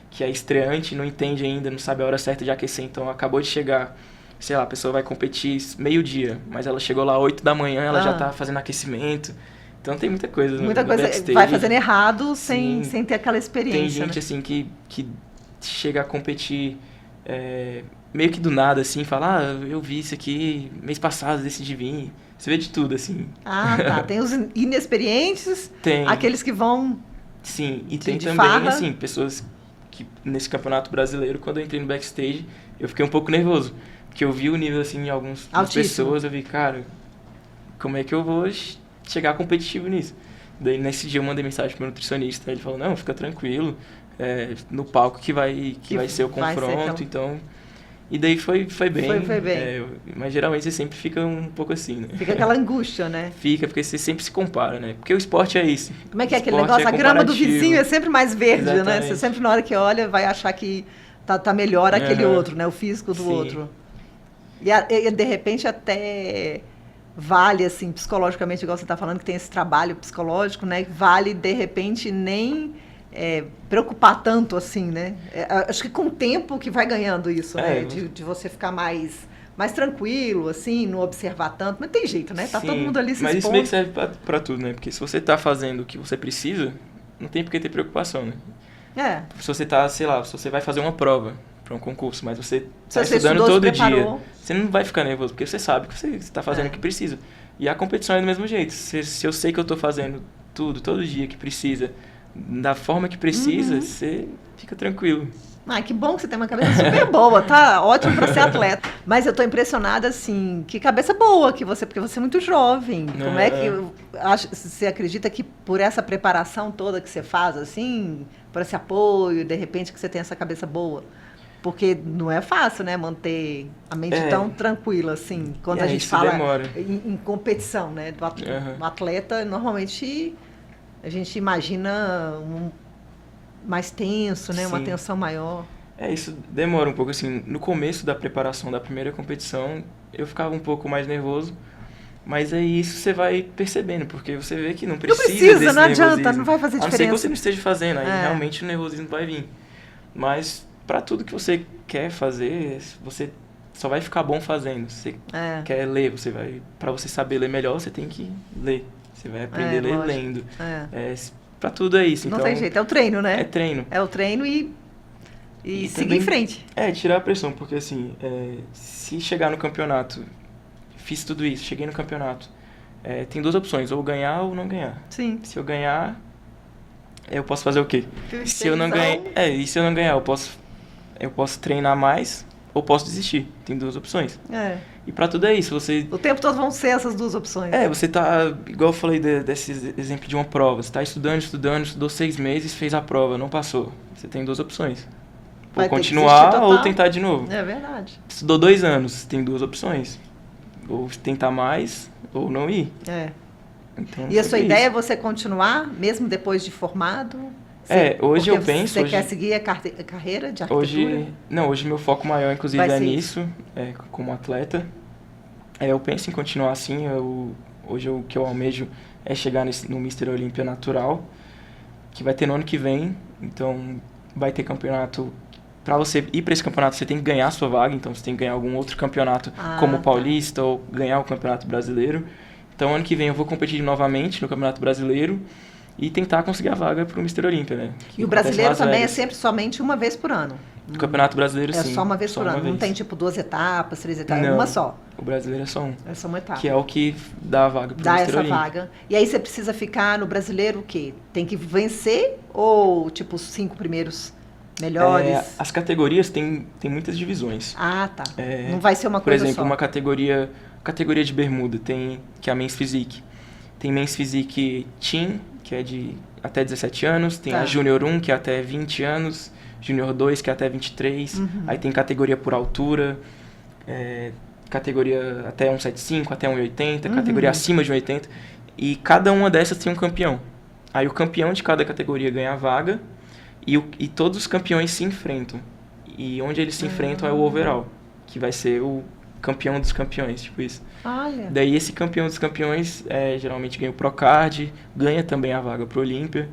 que é estreante, não entende ainda, não sabe a hora certa de aquecer. Então acabou de chegar, sei lá, a pessoa vai competir meio-dia, mas ela chegou lá 8 da manhã, ela já tá fazendo aquecimento. Então tem muita coisa no backstage. Vai fazendo errado sem ter aquela experiência. Tem gente assim que chega a competir meio que do nada, assim, fala, eu vi isso aqui mês passado, decidi vir. Você vê de tudo, assim. Tá. Tem os inexperientes, aqueles que vão... Sim, e tem também, assim, pessoas que nesse campeonato brasileiro, quando eu entrei no backstage, eu fiquei um pouco nervoso. Porque eu vi o nível, assim, em algumas pessoas, eu vi, cara, como é que eu vou chegar competitivo nisso? Daí, nesse dia, eu mandei mensagem pro meu nutricionista, ele falou, não, fica tranquilo, no palco que vai ser o confronto, então... E daí foi bem. Foi bem. Mas geralmente você sempre fica um pouco assim, né? Fica aquela angústia, né? Fica, porque você sempre se compara, né? Porque o esporte é isso. Como é que é aquele negócio? A grama do vizinho é sempre mais verde, né? Você sempre, na hora que olha, vai achar que tá melhor aquele outro, né? O físico do outro. E de repente até vale, assim, psicologicamente, igual você tá falando, que tem esse trabalho psicológico, né? Vale, de repente, nem... preocupar tanto assim, né? Acho que com o tempo que vai ganhando isso, né? De você ficar mais tranquilo, assim, não observar tanto. Mas tem jeito, né? Tá todo mundo ali se expondo. Mas isso meio que serve pra tudo, né? Porque se você tá fazendo o que você precisa, não tem por que ter preocupação, né? Se você tá, sei lá, se você vai fazer uma prova para um concurso, mas você tá estudando todo dia, você não vai ficar nervoso, porque você sabe que você tá fazendo o que precisa. E a competição é do mesmo jeito. Se eu sei que eu tô fazendo tudo, todo dia que precisa, da forma que precisa, você fica tranquilo. Que bom que você tem uma cabeça super boa, tá ótimo para ser atleta. Mas eu tô impressionada, assim, que cabeça boa que porque você é muito jovem. Como é que você acredita que por essa preparação toda que você faz, assim, por esse apoio, de repente que você tem essa cabeça boa? Porque não é fácil, né, manter a mente tão tranquila, assim, quando a gente fala em competição, né, do atleta, normalmente... A gente imagina mais tenso, né? Sim. Uma tensão maior. Isso demora um pouco, assim. No começo da preparação da primeira competição, eu ficava um pouco mais nervoso. Mas aí isso você vai percebendo, porque você vê que não precisa desse não adianta, não vai fazer diferença. A não ser que você não esteja fazendo, aí realmente o nervosismo vai vir. Mas para tudo que você quer fazer, você só vai ficar bom fazendo. Você quer ler, para você saber ler melhor, você tem que ler. Você vai aprender a ler lendo. Pra tudo é isso. Não então, tem jeito, é o treino, né? É treino. É o treino e seguir também, em frente. Tirar a pressão, porque assim, se chegar no campeonato, fiz tudo isso, cheguei no campeonato, tem duas opções, ou ganhar ou não ganhar. Sim. Se eu ganhar, eu posso fazer o quê? Se eu não ganhar, e se eu não ganhar, eu posso treinar mais ou posso desistir. Tem duas opções. E pra tudo é isso, o tempo todo vão ser essas duas opções. Você tá, igual eu falei desse exemplo de uma prova, você tá estudou 6 meses, fez a prova, não passou. Você tem duas opções. Ou continuar ou tentar de novo. É verdade. Estudou 2 anos, tem duas opções. Ou tentar mais, ou não ir. Então, e a sua ideia é você continuar, mesmo depois de formado? Hoje eu penso... Você quer seguir a carreira de arquitetura? Hoje meu foco maior, inclusive, é nisso, como atleta. Eu penso em continuar assim. Hoje o que eu almejo é chegar no Mr. Olímpia Natural, que vai ter no ano que vem. Então, vai ter campeonato... Para você ir para esse campeonato, você tem que ganhar a sua vaga. Então, você tem que ganhar algum outro campeonato, como o Paulista, ou ganhar o Campeonato Brasileiro. Então, ano que vem eu vou competir novamente no Campeonato Brasileiro e tentar conseguir a vaga para o Mr. Olímpia, né? E o brasileiro também é sempre somente uma vez por ano? O Campeonato Brasileiro, sim. É só uma vez por ano? Não tem, 2 etapas, 3 etapas? É uma só? O brasileiro é só um. É só uma etapa. Que é o que dá a vaga para o Mr. Olímpia. Dá essa vaga. E aí você precisa ficar no brasileiro o quê? Tem que vencer ou, tipo, os 5 primeiros melhores? As categorias têm muitas divisões. Tá. Não vai ser uma coisa só. Por exemplo, uma categoria de bermuda, que é a Men's Physique. Tem Men's Physique Team, que é de até 17 anos. Tem a Júnior 1, que é até 20 anos. Júnior 2, que é até 23. Aí tem categoria por altura. Categoria até 1,75, até 1,80. Categoria acima de 1,80. E cada uma dessas tem um campeão. Aí o campeão de cada categoria ganha a vaga. E todos os campeões se enfrentam. E onde eles se enfrentam é o overall, que vai ser o campeão dos campeões, tipo isso. Olha. Daí esse campeão dos campeões geralmente ganha o Procard, ganha também a vaga pro Olímpia,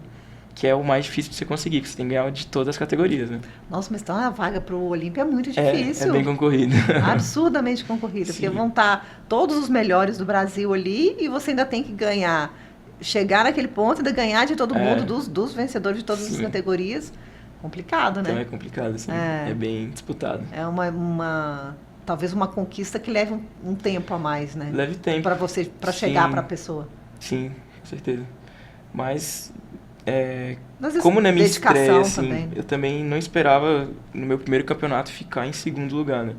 que é o mais difícil de você conseguir, porque você tem que ganhar de todas as categorias, né? Nossa, mas então a vaga pro Olímpia é muito difícil. É bem concorrida. Absurdamente concorrida, porque vão estar todos os melhores do Brasil ali e você ainda tem que chegar naquele ponto e ainda ganhar de todo mundo, dos vencedores de todas as categorias. Complicado, né? Então é complicado, sim. É bem disputado. É talvez uma conquista que leve um tempo a mais, né? Leve tempo. Para chegar para a pessoa. Sim, com certeza. Mas como na minha estreia, assim, eu também não esperava, no meu primeiro campeonato, ficar em segundo lugar, né?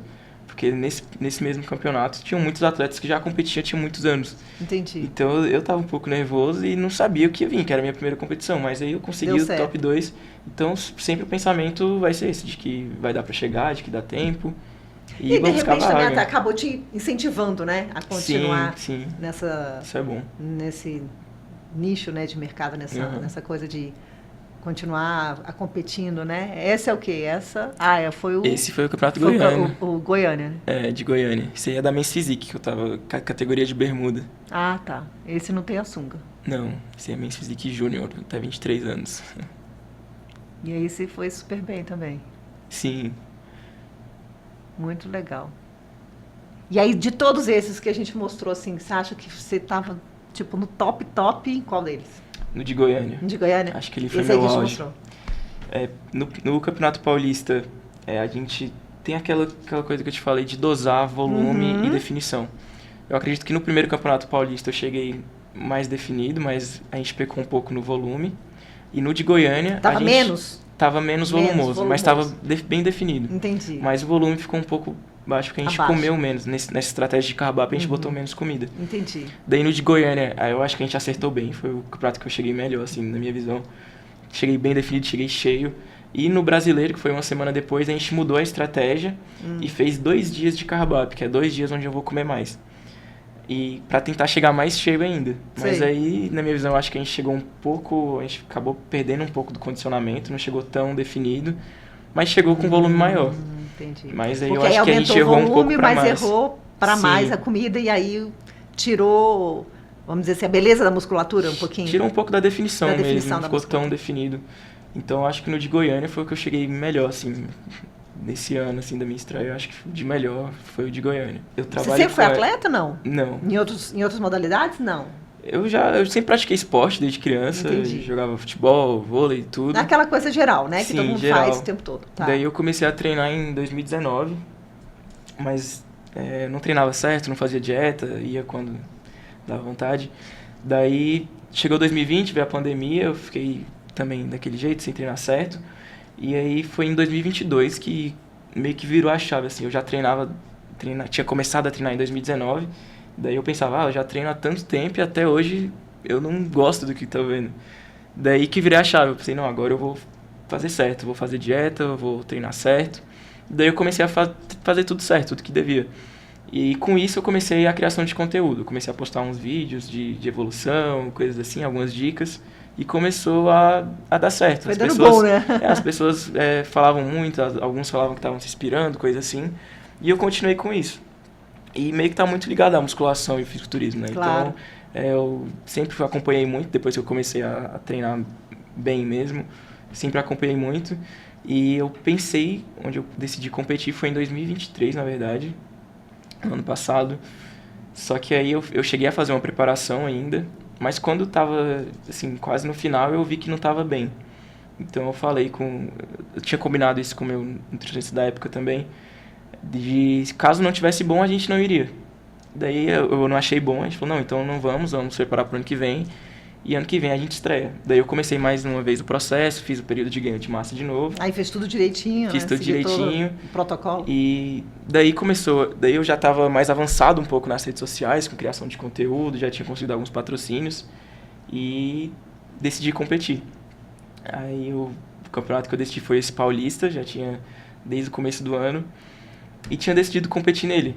Porque nesse mesmo campeonato tinham muitos atletas que já competiam tinha muitos anos. Entendi. Então eu tava um pouco nervoso e não sabia o que ia vir, que era a minha primeira competição. Mas aí eu consegui o top 2. Então sempre o pensamento vai ser esse, de que vai dar para chegar, de que dá tempo. E de repente também acabou te incentivando, né? A continuar nessa... Isso é bom. Nesse nicho, né, de mercado, nessa coisa de continuar competindo, né? Essa é o quê? Esse foi o Campeonato Goiano. O Goiânia, né? De Goiânia. Esse aí é da Men's Physique, que eu tava com a categoria de bermuda. Tá. Esse não tem a sunga. Não, esse é Men's Physique Júnior, até 23 anos. E aí você foi super bem também. Sim. Muito legal. E aí, de todos esses que a gente mostrou, assim, você acha que você tava, tipo, no top, em qual deles? No de Goiânia. De Goiânia? Acho que ele foi meu auge. No Campeonato Paulista, a gente tem aquela coisa que eu te falei de dosar volume e definição. Eu acredito que no primeiro Campeonato Paulista eu cheguei mais definido, mas a gente pecou um pouco no volume. E no de Goiânia... Tava menos volumoso, mas estava bem definido. Entendi. Mas o volume ficou um pouco baixo, porque a gente comeu menos. Nessa estratégia de carb up, a gente botou menos comida. Entendi. Daí no de Goiânia, eu acho que a gente acertou bem. Foi o prato que eu cheguei melhor, assim, na minha visão. Cheguei bem definido, cheguei cheio. E no brasileiro, que foi uma semana depois, a gente mudou a estratégia e fez 2 dias de carb up, que é 2 dias onde eu vou comer mais. E pra tentar chegar mais cheio ainda. Mas aí, na minha visão, eu acho que a gente chegou a gente acabou perdendo um pouco do condicionamento, não chegou tão definido, mas chegou com volume maior. Entendi. Mas aí eu acho que a gente errou um pouco pra mais. Mas errou pra mais a comida e aí tirou, vamos dizer assim, a beleza da musculatura um pouquinho? Tirou um pouco da definição mesmo, não ficou tão definido. Então eu acho que no de Goiânia foi o que eu cheguei melhor, assim, nesse ano, assim, da minha estreia, eu acho que de melhor foi o de Goiânia. Você sempre foi atleta, não? Não. Em outras modalidades, não? Eu sempre pratiquei esporte desde criança. Entendi. Jogava futebol, vôlei, tudo. Aquela coisa geral, né? Que Sim, todo mundo geral. faz o tempo todo. Tá. Daí eu comecei a treinar em 2019, mas não treinava certo, não fazia dieta, ia quando dava vontade. Daí chegou 2020, veio a pandemia, eu fiquei também daquele jeito, sem treinar certo. E aí foi em 2022 que meio que virou a chave, assim. Eu já tinha começado a treinar em 2019. Daí eu pensava, eu já treino há tanto tempo e até hoje eu não gosto do que tô vendo. Daí que virei a chave, eu pensei, não, agora eu vou fazer certo, vou fazer dieta, vou treinar certo. Daí eu comecei a fazer tudo certo, tudo que devia. E com isso eu comecei a criação de conteúdo, comecei a postar uns vídeos de evolução, coisas assim, algumas dicas. E começou a dar certo. Foi dando bom, né? As pessoas falavam muito, alguns falavam que estavam se inspirando, coisa assim. E eu continuei com isso. E meio que tá muito ligado à musculação e fisiculturismo, né? Claro. Então, eu sempre acompanhei muito, depois que eu comecei a treinar bem mesmo. Sempre acompanhei muito. E eu pensei, onde eu decidi competir foi em 2023, na verdade. No ano passado. Só que aí eu cheguei a fazer uma preparação ainda. Mas quando tava, assim, quase no final, eu vi que não tava bem. Então eu falei eu tinha combinado isso com o meu nutricionista da época também. De caso não tivesse bom, a gente não iria. Daí eu não achei bom, a gente falou, não, então não vamos preparar pro ano que vem. E ano que vem a gente estreia. Daí eu comecei mais uma vez o processo, fiz o período de ganho de massa de novo. Aí fez tudo direitinho, Fiz tudo direitinho. O protocolo. E daí eu já estava mais avançado um pouco nas redes sociais, com criação de conteúdo, já tinha conseguido alguns patrocínios. E decidi competir. Aí o campeonato que eu decidi foi esse paulista, já tinha desde o começo do ano. E tinha decidido competir nele.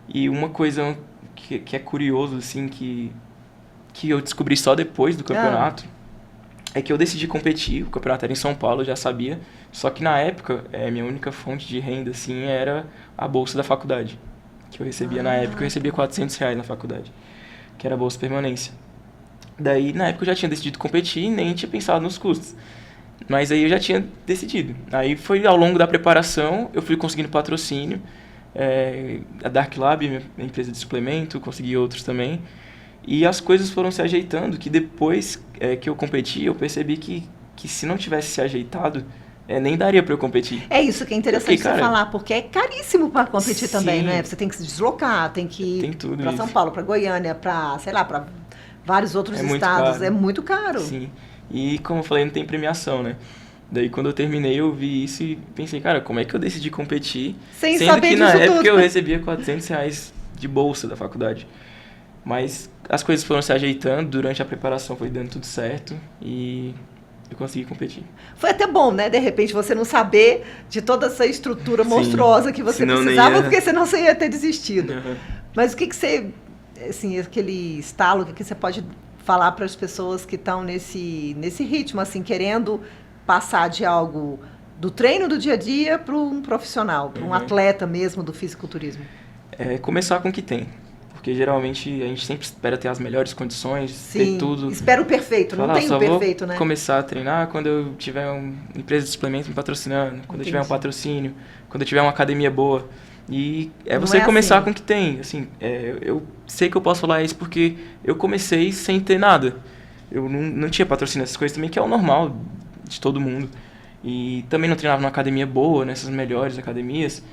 E uma coisa que é curioso, assim, que eu descobri só depois do campeonato, é que eu decidi competir, o campeonato era em São Paulo, eu já sabia, só que na época, minha única fonte de renda, assim, era a bolsa da faculdade, que eu recebia na época, eu recebia R$400 na faculdade, que era a bolsa permanência. Daí, na época, eu já tinha decidido competir e nem tinha pensado nos custos, mas aí eu já tinha decidido. Aí foi ao longo da preparação, eu fui conseguindo patrocínio, a Dark Lab, minha empresa de suplemento, consegui outros também. E as coisas foram se ajeitando, que depois que eu competi, eu percebi que se não tivesse se ajeitado, nem daria para eu competir. É isso que é interessante você falar, porque é caríssimo para competir também, né? Você tem que se deslocar, tem que ir para São Paulo, para Goiânia, para, sei lá, para vários outros estados. É muito caro. Sim. E como eu falei, não tem premiação, né? Daí quando eu terminei, eu vi isso e pensei, cara, como é que eu decidi competir? Sem sendo saber que disso na época tudo. eu recebia R$400 de bolsa da faculdade. Mas as coisas foram se ajeitando, durante a preparação foi dando tudo certo e eu consegui competir. Foi até bom, né? De repente você não saber de toda essa estrutura monstruosa que você precisava, porque senão você ia ter desistido. Uhum. Mas o que você, assim, aquele estalo, o que você pode falar para as pessoas que estão nesse ritmo, assim, querendo passar de algo do treino do dia a dia para um profissional, para um atleta mesmo do fisiculturismo? Começar com o que tem. Porque geralmente a gente sempre espera ter as melhores condições, Sim, ter tudo. Espera o perfeito, não tem o perfeito, né? Vou começar a treinar quando eu tiver uma empresa de suplemento me patrocinando, quando eu tiver um patrocínio, quando eu tiver uma academia boa. E você começar assim com o que tem. Assim, eu sei que eu posso falar isso porque eu comecei sem ter nada. Eu não tinha patrocínio, essas coisas também, que é o normal de todo mundo. E também não treinava numa academia boa, nessas melhores academias.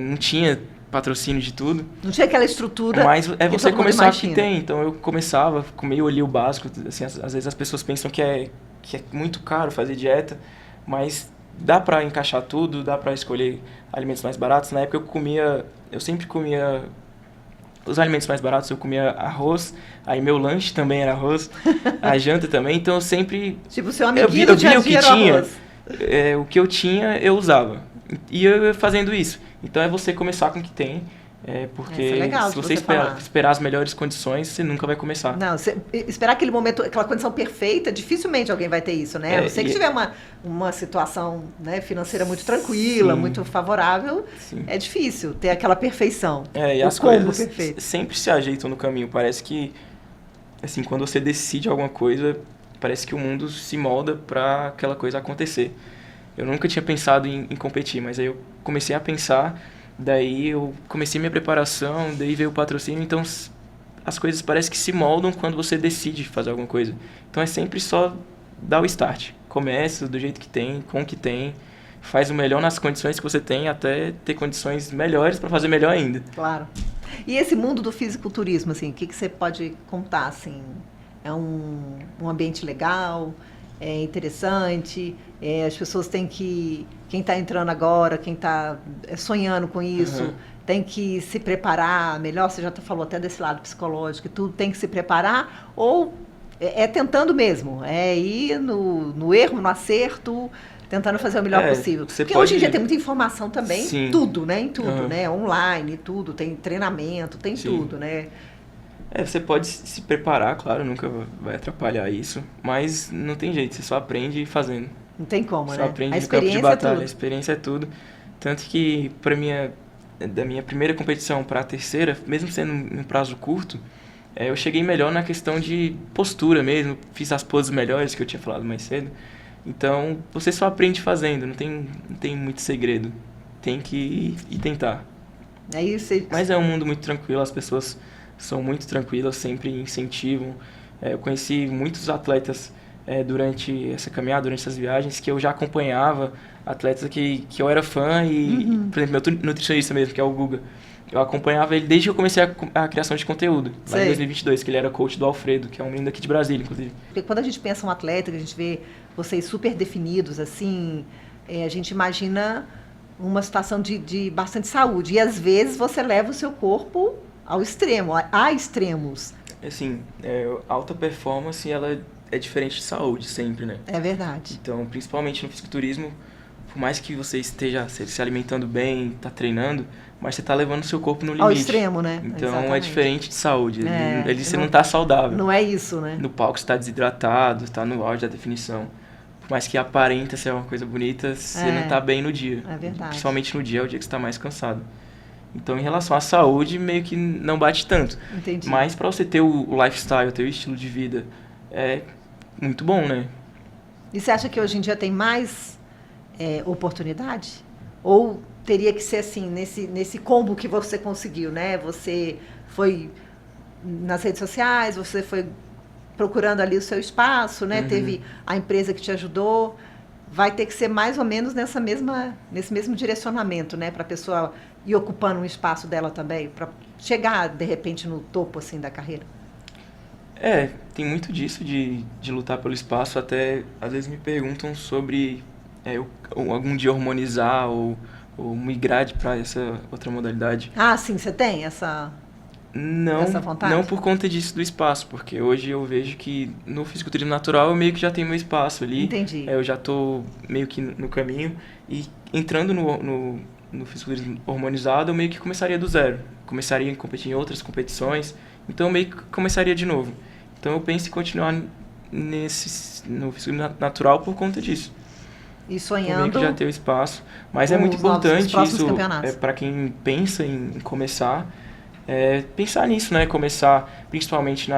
Não tinha patrocínio de tudo. Não tinha aquela estrutura. Mas você começar com o que tem. Então eu começava, meio ali o básico. Assim, às vezes as pessoas pensam que é muito caro fazer dieta, mas dá pra encaixar tudo, dá pra escolher alimentos mais baratos. Na época eu sempre comia os alimentos mais baratos, eu comia arroz, aí meu lanche também era arroz, a janta também, então eu sempre... Tipo, seu amiguinho do dia a dia era arroz. O que eu tinha, eu usava. E eu ia fazendo isso. Então é você começar com o que tem, porque se você esperar as melhores condições, você nunca vai começar. Não, esperar aquele momento, aquela condição perfeita, dificilmente alguém vai ter isso, né? A não ser que tiver uma situação, né, financeira muito tranquila, muito favorável, é difícil ter aquela perfeição. E as coisas perfeito. Sempre se ajeitam no caminho. Parece que, assim, quando você decide alguma coisa, parece que o mundo se molda para aquela coisa acontecer. Eu nunca tinha pensado em competir, mas aí eu comecei a pensar, daí eu comecei minha preparação, daí veio o patrocínio, então as coisas parecem que se moldam quando você decide fazer alguma coisa. Então é sempre só dar o start. Começa do jeito que tem, com o que tem, faz o melhor nas condições que você tem, até ter condições melhores para fazer melhor ainda. Claro. E esse mundo do fisiculturismo, assim, o que você pode contar, assim? É um ambiente legal, é interessante, as pessoas têm que... Quem está entrando agora, quem está sonhando com isso, tem que se preparar melhor, você já falou até desse lado psicológico, tudo tem que se preparar, ou é tentando mesmo, é ir no erro, no acerto, tentando fazer o melhor possível. Porque hoje em dia tem muita informação também, Sim. tudo, né? Em tudo, né? Online, tudo, tem treinamento, tem Sim. tudo, né? Você pode se preparar, claro, nunca vai atrapalhar isso, mas não tem jeito, você só aprende fazendo. Não tem como, Só né? aprende A no campo de experiência batalha, é tudo. a experiência é tudo. Tanto que da minha primeira competição para a terceira, mesmo sendo um prazo curto, eu cheguei melhor na questão de postura mesmo, fiz as poses melhores que eu tinha falado mais cedo. Então, você só aprende fazendo, não tem muito segredo. Tem que ir e tentar. Mas é um mundo muito tranquilo, as pessoas são muito tranquilas, sempre incentivam. Eu conheci muitos atletas durante essa caminhada, durante essas viagens, que eu já acompanhava, atletas que eu era fã e, por exemplo, meu nutricionista mesmo, que é o Guga, eu acompanhava ele desde que eu comecei a criação de conteúdo, lá em 2022, que ele era coach do Alfredo, que é um menino daqui de Brasília, inclusive. Porque quando a gente pensa um atleta, que a gente vê vocês super definidos, assim, a gente imagina uma situação de bastante saúde. E às vezes você leva o seu corpo ao extremo, a extremos. Assim, alta performance, ela é diferente de saúde sempre, né? É verdade. Então, principalmente no fisiculturismo, por mais que você esteja se alimentando bem, tá treinando, mas você tá levando o seu corpo no limite. Ao extremo, né? Então, Exatamente. É diferente de saúde. Você não tá saudável. Não é isso, né? No palco você tá desidratado, tá no auge da definição. Por mais que aparenta ser uma coisa bonita, você não tá bem no dia. É verdade. Principalmente no dia, é o dia que você tá mais cansado. Então, em relação à saúde, meio que não bate tanto. Entendi. Mas para você ter o lifestyle, ter o estilo de vida, é muito bom, né? E você acha que hoje em dia tem mais oportunidade? Ou teria que ser assim, nesse combo que você conseguiu, né? Você foi nas redes sociais, você foi procurando ali o seu espaço, né? Teve a empresa que te ajudou. Vai ter que ser mais ou menos nesse mesmo direcionamento, né? Para a pessoa ir ocupando um espaço dela também, para chegar, de repente, no topo, assim, da carreira. Tem muito disso de lutar pelo espaço. Até, às vezes, me perguntam sobre algum dia hormonizar ou migrar para essa outra modalidade. Ah, sim, você tem essa vontade? Não por conta disso do espaço, porque hoje eu vejo que no fisiculturismo natural eu meio que já tenho meu espaço ali. Entendi. Eu já tô meio que no caminho e entrando no fisiculturismo hormonizado eu meio que começaria do zero. Começaria a competir em outras competições, então eu meio que começaria de novo. Então eu penso em continuar no fisiculturismo natural por conta disso. E sonhando... Meio que já ter o espaço. Mas é muito importante isso para quem pensa em começar... pensar nisso, né? Começar, principalmente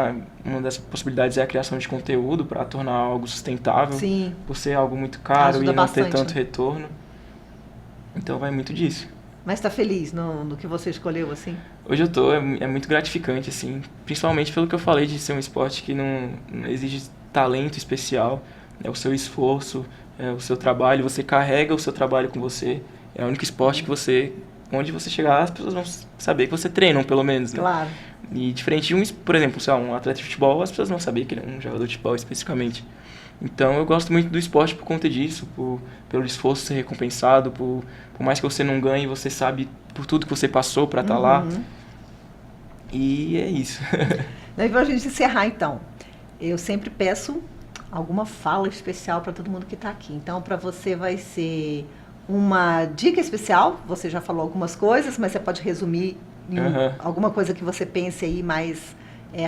uma das possibilidades é a criação de conteúdo para tornar algo sustentável. Sim. Por ser algo muito caro e não ter tanto né? retorno. Então vai muito disso. Mas está feliz no que você escolheu, assim? Hoje eu tô, é muito gratificante, assim. Principalmente pelo que eu falei de ser um esporte que não exige talento especial. É o seu esforço, é o seu trabalho. Você carrega o seu trabalho com você. É o único esporte que onde você chegar, as pessoas vão saber que você treina, pelo menos, né? Claro. E diferente de por exemplo, um atleta de futebol, as pessoas vão saber que ele é um jogador de futebol especificamente. Então eu gosto muito do esporte por conta disso, pelo esforço ser recompensado, por mais que você não ganhe, você sabe por tudo que você passou para estar lá. E é isso. E para a gente encerrar, então, eu sempre peço alguma fala especial para todo mundo que está aqui. Então, para você vai ser uma dica especial, você já falou algumas coisas, mas você pode resumir em alguma coisa que você pense aí mais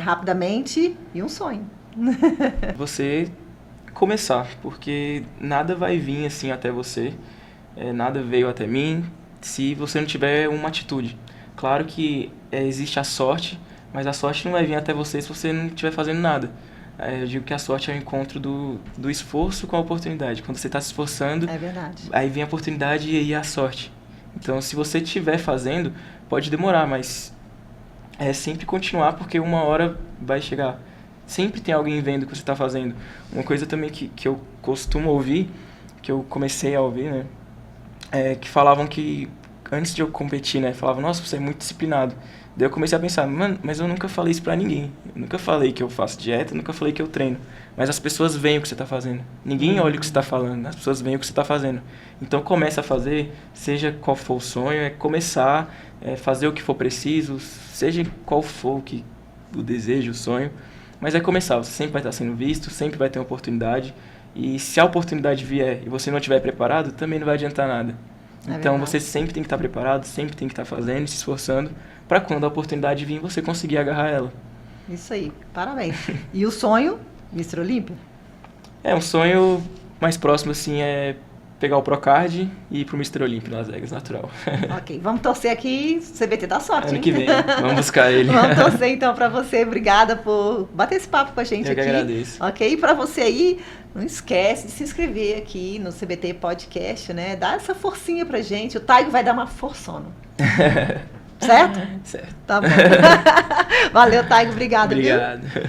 rapidamente, e um sonho. Você começar, porque nada vai vir assim até você, nada veio até mim, se você não tiver uma atitude. Claro que existe a sorte, mas a sorte não vai vir até você se você não estiver fazendo nada. Eu digo que a sorte é o encontro do esforço com a oportunidade. Quando você está se esforçando, é verdade. Aí vem a oportunidade e aí a sorte. Então, se você estiver fazendo, pode demorar, mas é sempre continuar, porque uma hora vai chegar. Sempre tem alguém vendo o que você está fazendo. Uma coisa também que eu costumo ouvir, que eu comecei a ouvir, né? Que falavam que, antes de eu competir, né? Falavam, nossa, você é muito disciplinado. Daí eu comecei a pensar, mano, mas eu nunca falei isso pra ninguém. Eu nunca falei que eu faço dieta, nunca falei que eu treino. Mas as pessoas veem o que você tá fazendo. Ninguém olha o que você tá falando, as pessoas veem o que você tá fazendo. Então começa a fazer, seja qual for o sonho, é começar, fazer o que for preciso, seja qual for o desejo, o sonho. Mas é começar, você sempre vai estar sendo visto, sempre vai ter uma oportunidade. E se a oportunidade vier e você não estiver preparado, também não vai adiantar nada. Então você sempre tem que estar preparado, sempre tem que estar fazendo, se esforçando, para quando a oportunidade vir, você conseguir agarrar ela. Isso aí, parabéns. E o sonho, Mr. Olímpia? Um sonho mais próximo, assim, é pegar o Procard e ir pro Mr. Olímpia, Las Vegas, natural. Ok, vamos torcer aqui, CBT dá sorte, Ano que vem, vamos buscar ele. Vamos torcer então para você, obrigada por bater esse papo com a gente aqui. Eu que agradeço. Ok, e para você aí, não esquece de se inscrever aqui no CBT Podcast, né? Dá essa forcinha pra gente, o Taigo vai dar uma forçona. Certo? Certo. Tá bom. Valeu, Taigo, obrigado. Obrigado. Viu?